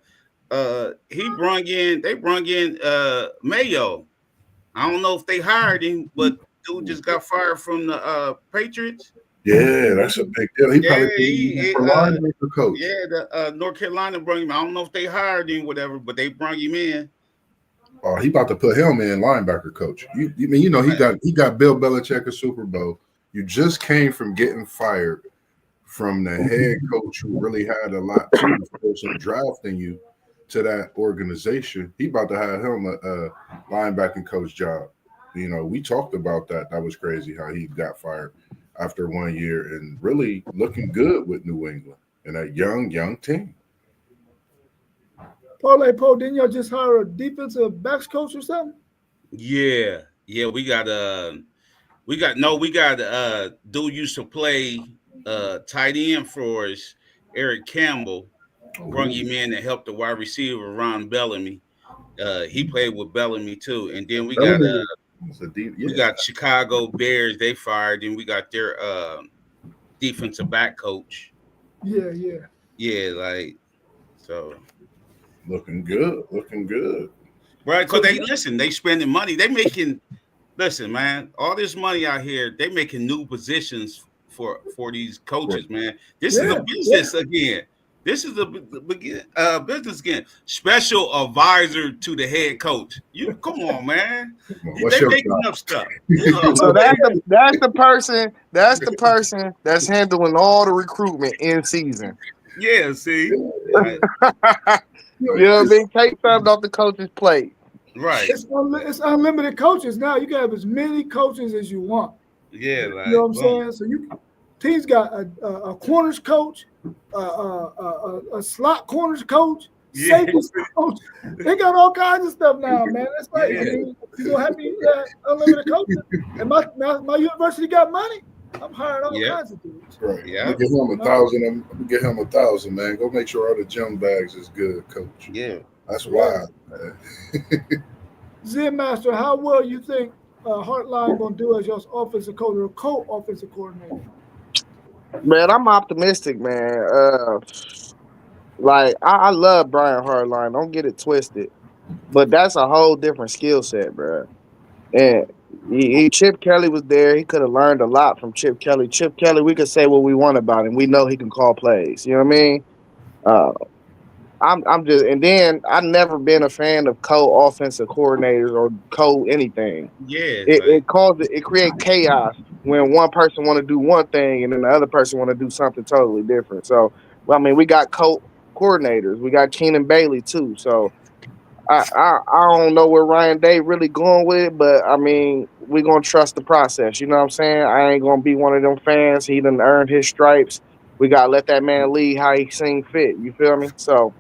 brung in Mayo. I don't know if they hired him, but dude just got fired from the Patriots. Yeah, that's a big deal. He probably linebacker coach. Yeah, the North Carolina brought him. I don't know if they hired him, whatever, but they brought him in. Oh, he about to put him in linebacker coach. He got Bill Belichick a Super Bowl. You just came from getting fired from the head coach who really had a lot to some drafting you to that organization. He about to have him a linebacking coach job. We talked about that. That was crazy how he got fired after 1 year and really looking good with New England and a young team. Parlay Poe, didn't y'all just hire a defensive backs coach or something? Yeah. We got dude used to play tight end for us, Eric Campbell. Brought him in to help the wide receiver Ron Bellamy. He played with Bellamy too. And then we got Chicago Bears. They fired him. We got their defensive back coach. Yeah. Yeah, so. Looking good. Right, because they spending money. They making Listen, man, all this money out here, they making new positions for these coaches, man. This is a business again. This is a business again. Special advisor to the head coach. You come on, man. They making up stuff. You know so that's the person that's handling all the recruitment in season. Yeah, see. You know what I mean? Take something off the coach's plate. Right. It's unlimited coaches now. You can have as many coaches as you want. Yeah, like, you know what I'm saying. So teams got a corners coach, a slot corners coach, safety coach. They got all kinds of stuff now, man. That's like I mean, you gonna have me unlimited coaches. And my university got money. I'm hiring all kinds of dudes. Right. Yeah. Get him 1,000. I'm get him 1,000, man. Go make sure all the gym bags is good, coach. Yeah. That's wild, man. Zen Master, how well you think Hartline gonna do as your offensive coach or co-offensive coordinator? Man, I'm optimistic, man. Like I love Brian Hartline. Don't get it twisted, but that's a whole different skill set, bro. And Chip Kelly was there. He could have learned a lot from Chip Kelly. Chip Kelly, we could say what we want about him. We know he can call plays. You know what I mean? I'm just, and then I've never been a fan of co-offensive coordinators or co-anything. Yeah, it creates chaos when one person want to do one thing and then the other person want to do something totally different. So, I mean, we got co-coordinators. We got Keenan Bailey too. So, I don't know where Ryan Day really going with it, but I mean, we're gonna trust the process. You know what I'm saying? I ain't gonna be one of them fans. He done earned his stripes. We gotta let that man lead how he seems fit. You feel me? So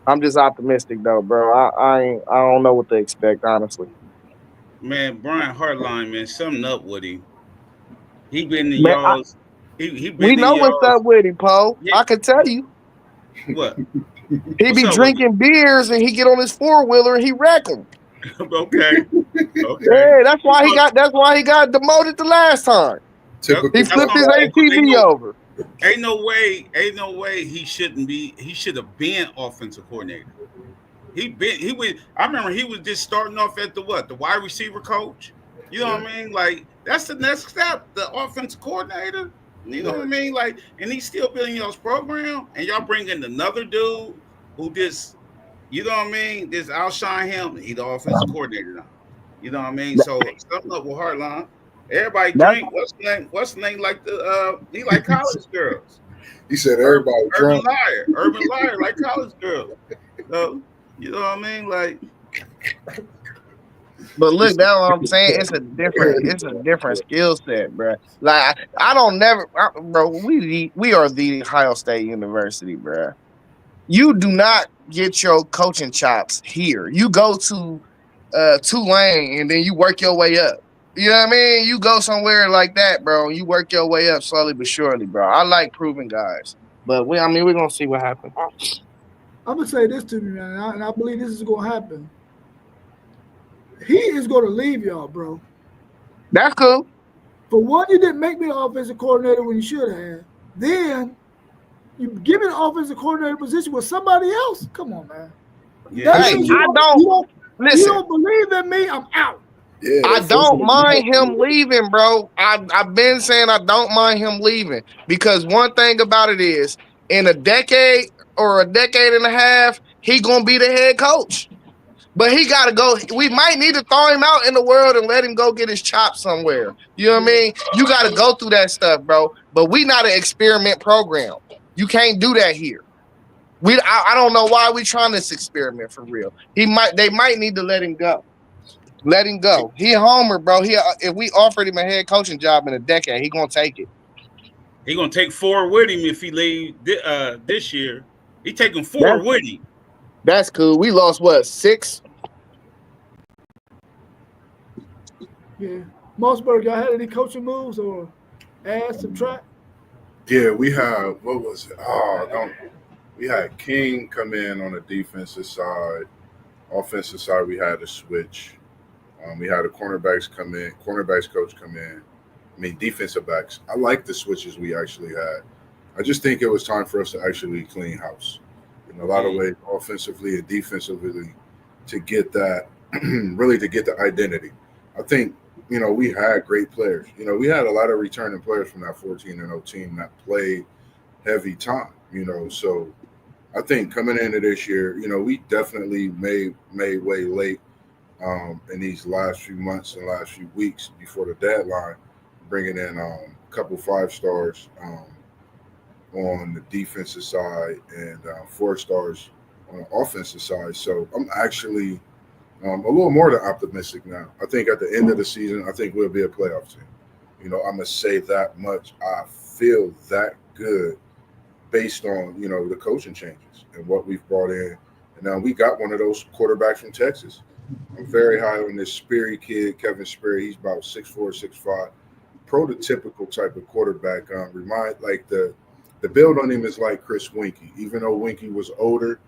I'm just optimistic though, bro. I don't know what to expect, honestly. Man, Brian Hartline, man, something up with him. He been in y'all's. We know what's up with him, Poe. Yeah. I can tell you. What? He be drinking beers and he get on his 4-wheeler and he wreck him. Okay. Yeah, that's why he got demoted the last time. He flipped his ATV over. Ain't no way he shouldn't be. He should have been offensive coordinator. I remember he was just starting off at the wide receiver coach. You know what I mean? Like that's the next step, the offensive coordinator. You know what I mean? Like, and he's still building y'all's program, and y'all bring in another dude who just, you know what I mean? Just outshine him. He's the offensive coordinator now. You know what I mean? So something up with Hartline. Everybody drink. What's the name? Like he like college girls. He said everybody drunk. Urban liar, like college girls. So, you know what I mean? Like. But look, that's what I'm saying. It's a different skill set, bro. Like bro. We are the Ohio State University, bro. You do not get your coaching chops here. You go to Tulane and then you work your way up. You know what I mean? You go somewhere like that, bro. You work your way up slowly but surely, bro. I like proving guys, but we're gonna see what happens. I'm gonna say this to you, man, and I believe this is gonna happen. He is going to leave y'all, bro. That's cool. For one, you didn't make me an offensive coordinator when you should have. Then you give me an offensive coordinator position with somebody else. Come on, man. Yeah. You don't believe in me, I'm out. Yeah, I don't mind him leaving, bro. I've been saying I don't mind him leaving because one thing about it is in a decade or a decade and a half, he going to be the head coach. But he got to go. We might need to throw him out in the world and let him go get his chops somewhere. You know what I mean? You got to go through that stuff, bro. But we not an experiment program. You can't do that here. I don't know why we trying this experiment for real. They might need to let him go. Let him go. He a homer, bro. If we offered him a head coaching job in a decade, he gonna take it. He gonna take 4 with him if he leave this year. He taking 4 with him. That's cool. We lost 6? Yeah. Mossberg, y'all had any coaching moves or add, subtract? Yeah, we had, what was it? We had King come in on the defensive side. Offensive side, we had a switch. We had the cornerbacks coach come in. I mean, defensive backs. I like the switches we actually had. I just think it was time for us to actually clean house in a lot of ways, offensively and defensively, to get that, really to get the identity. I think we had great players. We had a lot of returning players from that 14-0 team that played heavy time. So I think coming into this year, we definitely made way late in these last few months and last few weeks before the deadline, bringing in a couple 5 stars on the defensive side and 4 stars on the offensive side. So I'm actually a little more than optimistic now. I think at the end of the season, I think we'll be a playoff team. I'm gonna say that much. I feel that good based on the coaching changes and what we've brought in. And now we got one of those quarterbacks from Texas. I'm very high on this Sperry kid, Kevin Sperry. He's about 6'4", 6'5", prototypical type of quarterback. The build on him is like Chris Winkie. Even though Winkie was older,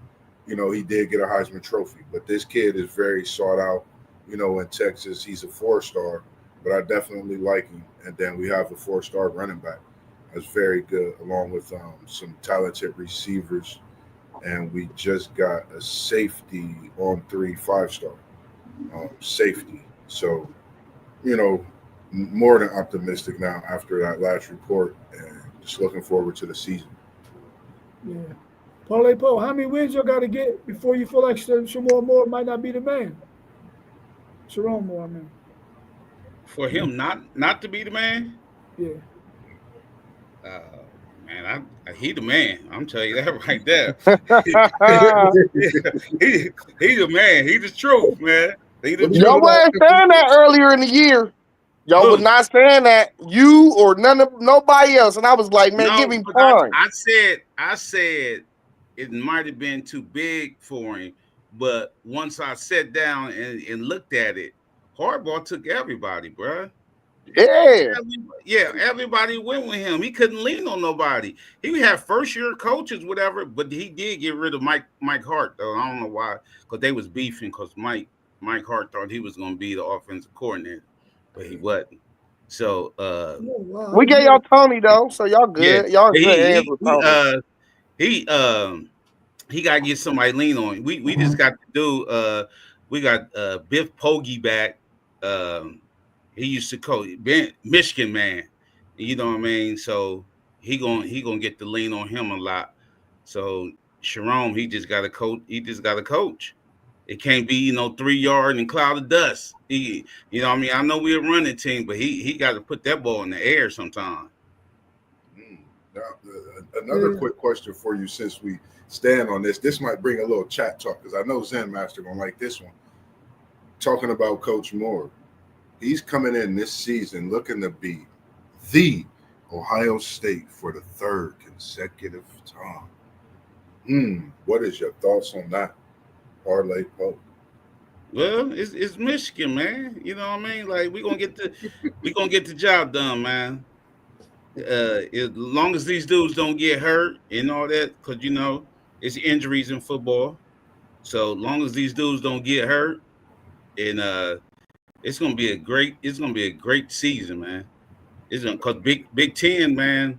he did get a Heisman Trophy. But this kid is very sought out, in Texas. He's a 4-star, but I definitely like him. And then we have a 4-star running back that's very good, along with some talented receivers. And we just got a safety on 3 5-star safety. So, more than optimistic now after that last report, and just looking forward to the season. Yeah. Parlay Poe, how many wins y'all got to get before you feel like Shamar Moore might not be the man? Sharon Moore, I mean. For him not to be the man? Yeah. Man, he the man. I'm telling you that right there. he the man. He the truth, man. Y'all weren't saying that earlier in the year. Y'all was not saying that, you or nobody else. And I was like, man, give him time. I said it might have been too big for him. But once I sat down and looked at it, Harbaugh took everybody, bro. Yeah, everybody went with him. He couldn't lean on nobody. He had first-year coaches, whatever, but he did get rid of Mike Hart, though. I don't know why, because they was beefing, because Mike Hart thought he was going to be the offensive coordinator, but he wasn't. So we gave y'all Tony, though, so y'all good. Yeah, y'all good hands with Tony. He got to get somebody lean on. We just got to do. We got Biff Poggi back. He used to coach Michigan, man. You know what I mean? So he gonna get the lean on him a lot. So Sharon, he just got to coach. He just got to coach. It can't be 3 yard and cloud of dust. What I mean? I know we're a running team, but he got to put that ball in the air sometime. Now, another quick question for you, since we stand on this. This might bring a little chat talk, because I know Zen Master gonna like this one. Talking about Coach Moore. He's coming in this season looking to be the Ohio State for the 3rd consecutive time. What is your thoughts on that, Parlay Pope? Well, it's Michigan, man. You know what I mean? Like we gonna get the job done, man. As long as these dudes don't get hurt and all that, because it's injuries in football. So long as these dudes don't get hurt, and it's gonna be a great season, man. It's gonna, cause Big Ten, man.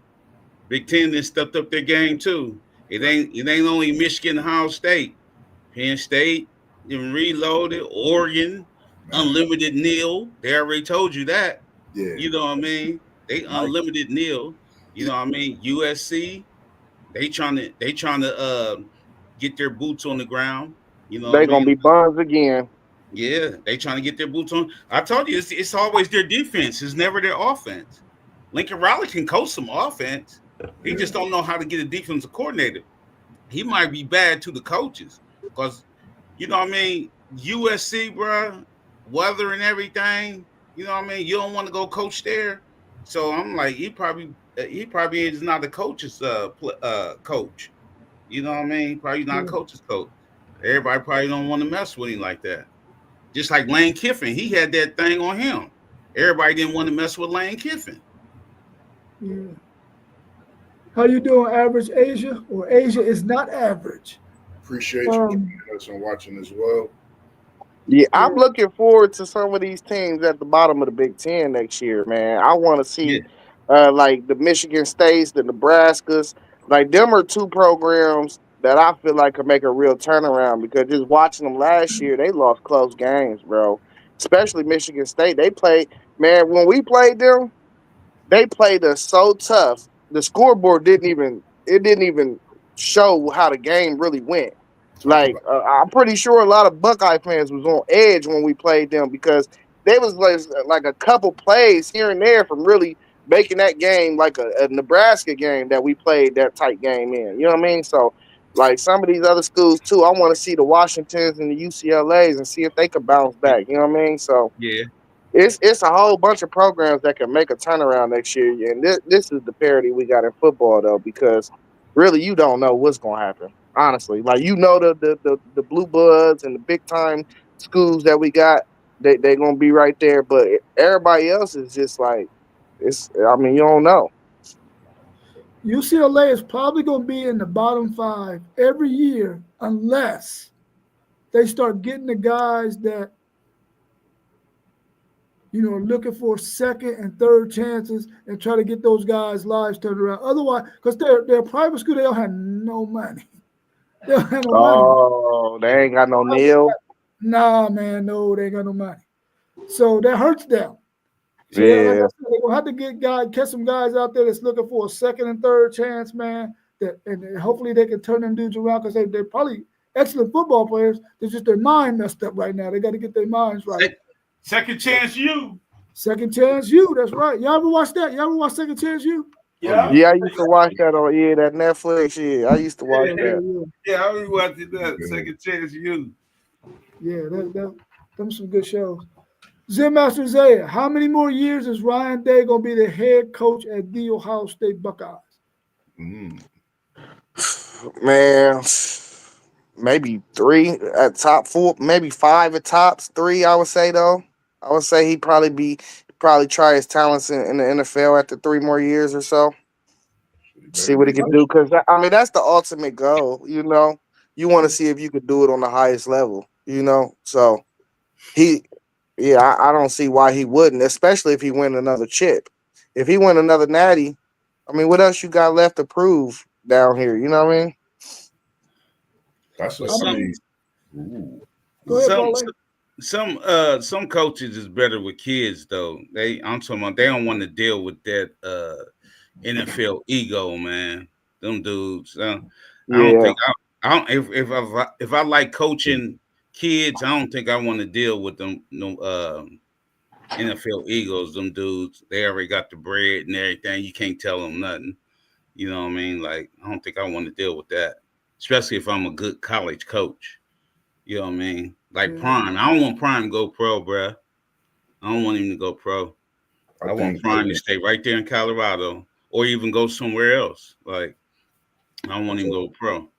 Big Ten has stepped up their game too. It ain't only Michigan, Ohio State, Penn State, even Reloaded, Oregon, unlimited nil. They already told you that. Yeah. You know what I mean? They unlimited nil. You know what I mean? USC, they trying to get their boots on the ground. You know, they're gonna be buns again. Yeah, they trying to get their boots on. I told you, it's always their defense. It's never their offense. Lincoln Riley can coach some offense. He just don't know how to get a defensive coordinator. He might be bad to the coaches, because you know what I mean. USC, bro, weather and everything. You know what I mean. You don't want to go coach there. So I'm like, he probably is not a coach's coach. You know what I mean? Probably not a coach's coach. Everybody probably don't want to mess with him like that. Just like Lane Kiffin, he had that thing on him. Everybody didn't want to mess with Lane Kiffin. Yeah. How you doing, Average Asia? Or Asia is not average. Appreciate you joining us and watching as well. Yeah, I'm looking forward to some of these teams at the bottom of the Big Ten next year, man. I want to see like the Michigan States, the Nebraskas. Like, them are 2 programs that I feel like could make a real turnaround, because just watching them last year, they lost close games, bro. especially Michigan State. They played, man, when we played them, they played us so tough. The scoreboard didn't even show how the game really went. Talk Like about I'm pretty sure a lot of Buckeye fans was on edge when we played them because they was like a couple plays here and there from really making that game like a Nebraska game that we played that tight game in. You know what I mean? So like some of these other schools too, I want to see the Washingtons and the UCLA's and see if they could bounce back. You know what I mean? So Yeah. it's a whole bunch of programs that can make a turnaround next year. And this is the parity we got in football though, because really you don't know what's gonna happen. Honestly. Like the blue buds and the big time schools that we got, they gonna be right there. But everybody else is just like it's I mean, you don't know. UCLA is probably going to be in the bottom five every year unless they start getting the guys that are looking for second and third chances and try to get those guys' lives turned around. Otherwise, because they're a private school, they don't have no money. They don't have no money. Oh, they ain't got no Neil. Nah, man, no, they ain't got no money. So that hurts them. So like I Yeah. said, they're gonna have to get some guys out there that's looking for a second and third chance, man. And hopefully they can turn them dudes around because they're probably excellent football players. They're just their mind messed up right now. They got to get their minds right. Second Chance U. Second Chance U, that's right. Y'all ever watch that? Y'all ever watch Second Chance U? Yeah. Yeah, I used to watch that on that Netflix. Yeah, I used to watch that. Yeah, I was watching that Second Chance U. Yeah, them some good shows. Zen Master Zaya, how many more years is Ryan Day gonna be the head coach at the Ohio State Buckeyes? Man, maybe 3 at top 4, maybe 5 at tops. 3, I would say though. I would say he'd probably try his talents in the NFL after 3 more years or so. See what he can do, because I mean that's the ultimate goal. You want to see if you could do it on the highest level. So he, yeah, I don't see why he wouldn't, especially if he win another chip. If he win another natty, I mean, what else you got left to prove down here? You know what I mean? That's But Go ahead, Paul. some coaches is better with kids though. I'm talking about they don't want to deal with that NFL ego, man. Them dudes. I don't think I don't if I like coaching kids, I don't think I want to deal with them. No NFL egos. Them dudes. They already got the bread and everything. You can't tell them nothing. You know what I mean? Like I don't think I want to deal with that, especially if I'm a good college coach. You know what I mean? Like Prime. I don't want Prime to go pro, bruh. I don't want him to go pro. I want Prime to stay right there in Colorado or even go somewhere else. Like, I don't want him to go pro.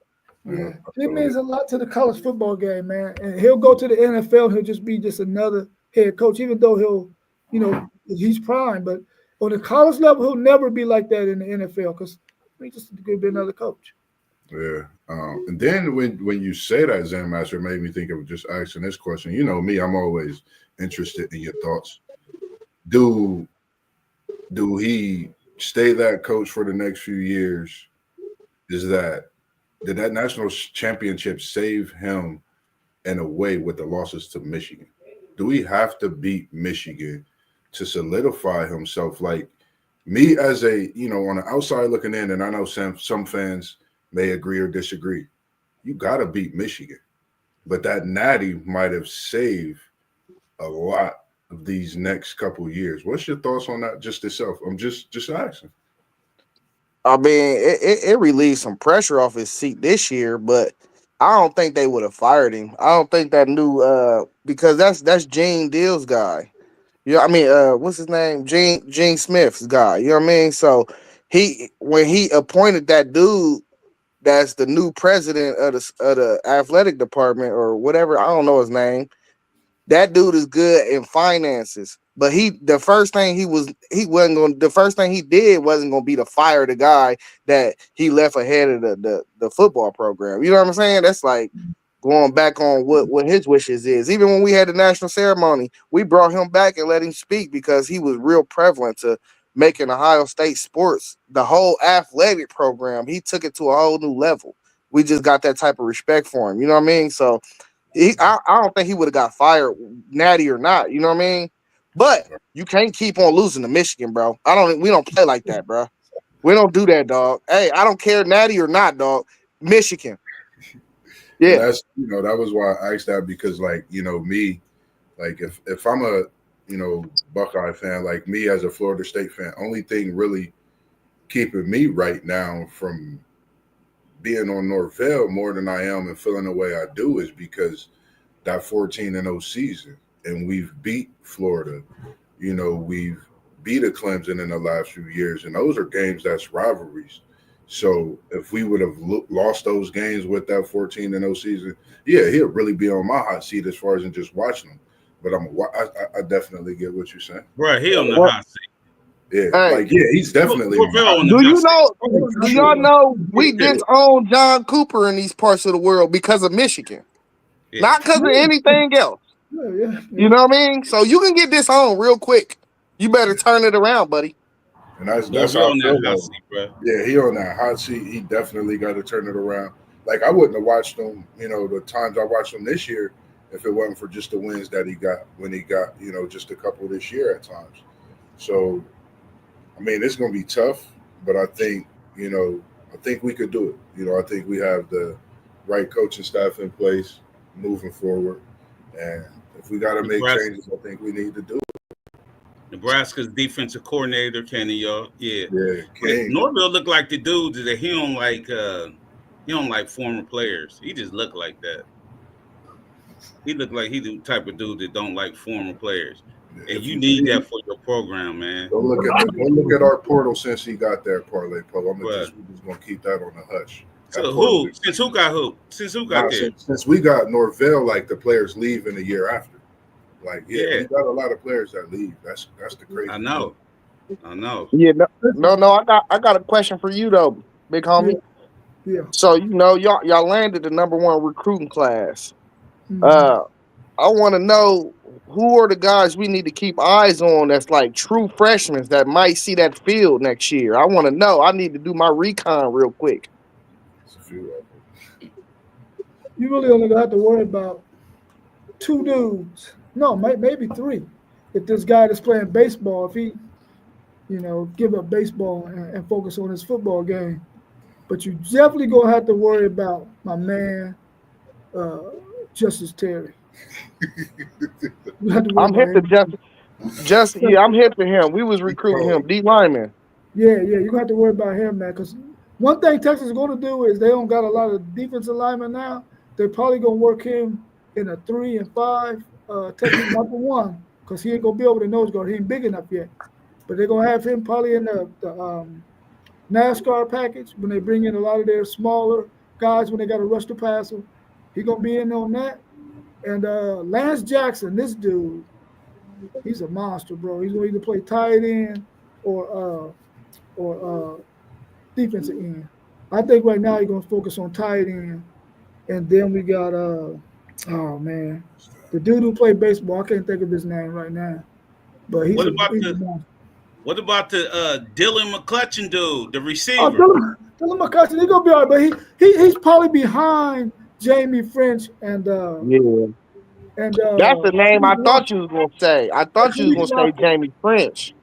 Yeah, it means a lot to the college football game, man. And he'll go to the NFL. He'll just be just another head coach, even though he's Prime. But on the college level, he'll never be like that in the NFL because he's just going to be another coach. Yeah. And then when you say that, Zen Master, it made me think of just asking this question. You know me, I'm always interested in your thoughts. Do he stay that coach for the next few years? Did that national championship save him in a way with the losses to Michigan? Do we have to beat Michigan to solidify himself? Like me as on the outside looking in, and I know some fans may agree or disagree. You got to beat Michigan. But that natty might have saved a lot of these next couple of years. What's your thoughts on that just itself? I'm just asking. I mean, it relieved some pressure off his seat this year, but I don't think they would have fired him. I don't think that new because that's Gene Deal's guy. I mean, what's his name? Gene Smith's guy. You know what I mean? So when he appointed that dude that's the new president of the athletic department or whatever, I don't know his name. That dude is good in finances, but the first thing he did wasn't going to be to fire the guy that he left ahead of the football program. You know what I'm saying? That's like going back on what his wishes is. Even when we had the national ceremony, we brought him back and let him speak because he was real prevalent to making Ohio State sports, the whole athletic program. He took it to a whole new level. We just got that type of respect for him. You know what I mean? So I don't think he would have got fired, natty or not. You know what I mean? But you can't keep on losing to Michigan, bro. We don't play like that, bro. We don't do that, dog. Hey, I don't care, natty or not, dog. Michigan. Yeah, and that's that was why I asked that, because me, like if I'm a Buckeye fan, like me as a Florida State fan, only thing really keeping me right now from being on Norvell more than I am and feeling the way I do is because that 14-0 season, and we've beat Florida. We've beat a Clemson in the last few years, and those are games that's rivalries. So if we would have lost those games with that 14-0 season, yeah, he'll really be on my hot seat as far as just watching them. But I definitely get what you're saying. Bro, he on the hot seat. Yeah, hey, he's definitely. Do y'all know we disown John Cooper in these parts of the world because of Michigan, not because of anything else. Yeah. You know what I mean? So you can get disowned real quick. You better turn it around, buddy. And that's how I feel, hot seat, bro. Yeah, he on that hot seat. He definitely got to turn it around. Like, I wouldn't have watched him, the times I watched him this year, if it wasn't for just the wins that he got when he got, just a couple this year at times. So, I mean, it's going to be tough, but I think, I think we could do it. I think we have the right coaching staff in place moving forward. And if we got to make changes, I think we need to do it. Nebraska's defensive coordinator, Kenny, y'all. Yeah. King. Norvell looked like the dude that he don't like former players. He just looked like that. He looked like he the type of dude that don't like former players. Yeah, and you need that for your program, man. Don't look at our portal since he got there, Parlay Pro. We're just gonna keep that on the hush. So who? Since who got there? Since we got Norvell, like the players leave in the year after. Like, we got a lot of players that leave. That's the crazy. I know. Yeah, no. I got a question for you though, big homie. Yeah. So y'all landed the #1 recruiting class. Mm-hmm. I want to know who are the guys we need to keep eyes on that's like true freshmen that might see that field next year. I want to know. I need to do my recon real quick. You really only got to worry about 2 dudes. No, maybe 3. If this guy that's playing baseball, if he, give up baseball and focus on his football game. But you definitely going to have to worry about my man, Justice Terry. I'm hip to Justice. Yeah, I'm hip to him. We was recruiting him, D lineman. Yeah, you're going to have to worry about him, man, because one thing Texas is going to do is they don't got a lot of defensive linemen now. They're probably going to work him in a 3 and 5 Texas #1 because he ain't going to be able to nose guard. He ain't big enough yet. But they're going to have him probably in the NASCAR package when they bring in a lot of their smaller guys when they got to rush the passer. He's going to be in on that. And Lance Jackson, this dude, he's a monster, bro. He's going to either play tight end or defensive end. I think right now he's going to focus on tight end. And then we got, the dude who played baseball. I can't think of his name right now. But he's what about the Dylan McCutcheon dude, the receiver? Dylan McCutcheon, he's going to be all right. But he's probably behind Jamie French and that's the name I thought you was going to say. I thought you was going to say Jamie French.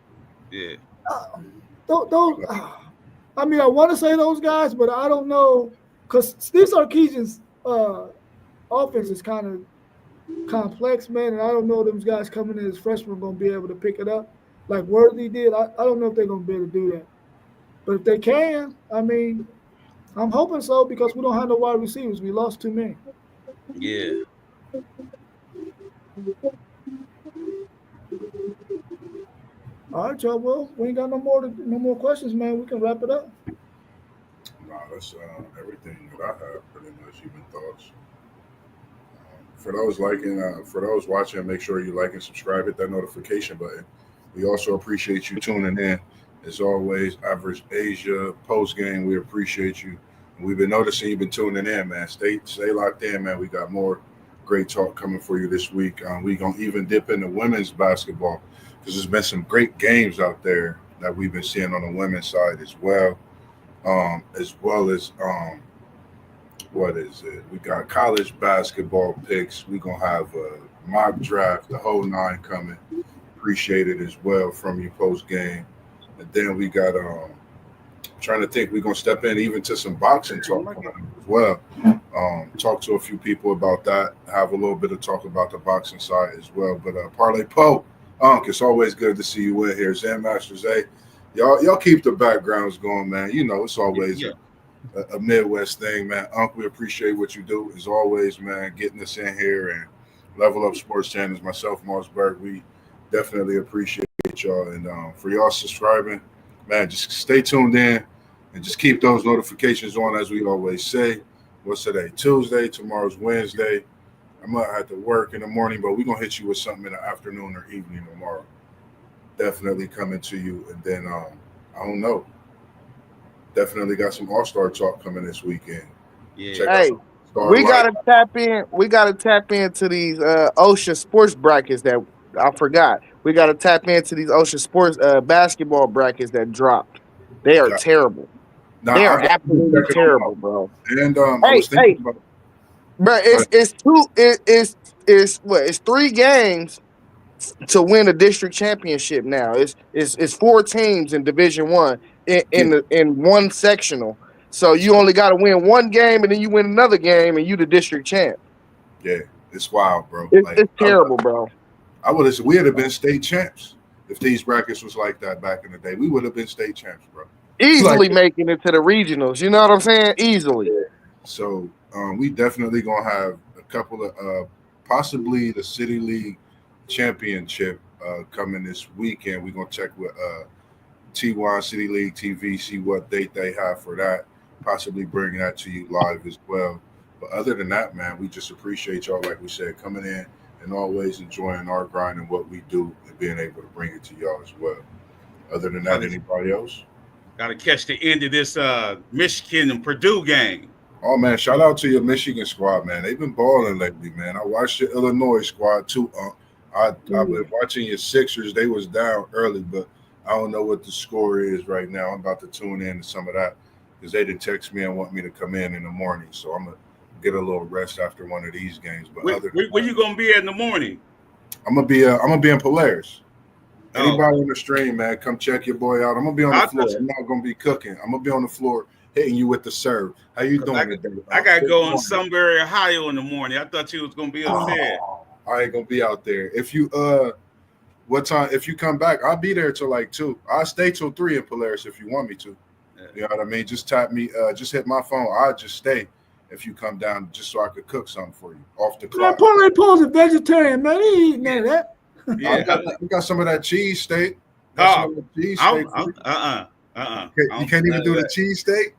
Yeah. I mean, I want to say those guys, but I don't know because Steve Sarkisian's offense is kind of complex, man, and I don't know if those guys coming in as freshmen are going to be able to pick it up like Worthy did. I don't know if they're going to be able to do that. But if they can, I mean, I'm hoping so because we don't have no wide receivers. We lost too many. Yeah. All right, y'all. Well, we ain't got no more questions, man. We can wrap it up. Nah, that's everything that I have pretty much. Even thoughts. For those for those watching, make sure you like and subscribe. Hit that notification button. We also appreciate you tuning in. As always, Average Asia post game. We appreciate you. We've been noticing you've been tuning in, man. Stay locked in, man. We got more great talk coming for you this week. We gonna even dip into women's basketball because there's been some great games out there that we've been seeing on the women's side as well as what is it? We got college basketball picks. We're gonna have a mock draft, the whole nine coming. Appreciate it as well from you post game. And then we got trying to think we're gonna step in even to some boxing talk coming up as well. Talk to a few people about that, have a little bit of talk about the boxing side as well. But Parlay Pope, it's always good to see you in here. Zen Masters, hey, y'all keep the backgrounds going, man. You know, it's always a Midwest thing, man. We appreciate what you do as always, man, getting us in here and Level Up Sports Channels, myself, Mossberg, we definitely appreciate y'all. And for y'all subscribing, man, just stay tuned in and just keep those notifications on, as we always say. What's today? Tuesday. Tomorrow's Wednesday. I'm going to have to work in the morning, but we're going to hit you with something in the afternoon or evening tomorrow. Definitely coming to you. And then, I don't know. Definitely got some All-Star talk coming this weekend. Yeah. Hey, we gotta tap in. We gotta tap into these OSHA sports brackets that I forgot. We gotta tap into these OSHA sports basketball brackets that dropped. They are terrible. They are absolutely terrible, bro. And I was thinking about, bro, it's 3 games to win a district championship now. It's 4 teams in Division 1 in one sectional. So you only got to win 1 game and then you win another game and you the district champ. Yeah, it's wild, bro. It's terrible, bro. We would have been state champs if these brackets was like that back in the day. We would have been state champs, bro. Easily making it to the regionals. You know what I'm saying? Easily. So we definitely gonna have a couple of possibly the City League championship coming this weekend. We're gonna check with T1 City League TV, see what date they have for that. Possibly bring that to you live as well. But other than that, man, we just appreciate y'all, like we said, coming in and always enjoying our grind and what we do and being able to bring it to y'all as well. Other than that, anybody else? Got to catch the end of this Michigan and Purdue game. Oh, man, shout out to your Michigan squad, man. They've been balling lately, man. I watched your Illinois squad, too. I've been watching your Sixers. They was down early, but I don't know what the score is right now. I'm about to tune in to some of that because they did text me and want me to come in the morning. So I'm going to get a little rest after one of these games. But where you going to be at in the morning? I'm going to be in Polaris. Anybody on the stream, man, come check your boy out. I'm going to be on the floor. I'm not going to be cooking. I'm going to be on the floor hitting you with the serve. How you doing today? I got to go in Sunbury, Ohio in the morning. I thought you was going to be up there. I ain't going to be out there. If you what time? If you come back, I'll be there till like 2. I'll stay till 3 in Polaris if you want me to. You know what I mean? Just tap me. Just hit my phone. I'll just stay if you come down, just so I could cook something for you off the clock. Man, Paul's a vegetarian, man. He ain't eating none of that. Yeah, we got some of that cheese steak. You You can't even do the cheese steak.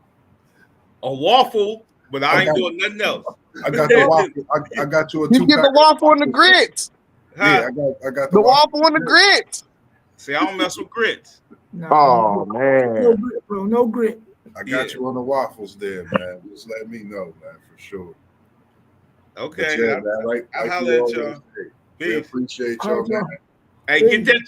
A waffle, but I ain't doing nothing else. I got the waffle. I got you a 2-pack. You get the waffle and the grits. Yeah, I got the waffle and the grits. See, I don't mess with grits. No, man. No grit, bro. No grit. I got you on the waffles there, man. Just let me know, man, for sure. Okay. Yeah, man, I'll holler at y'all. We appreciate y'all, man. Hey, get that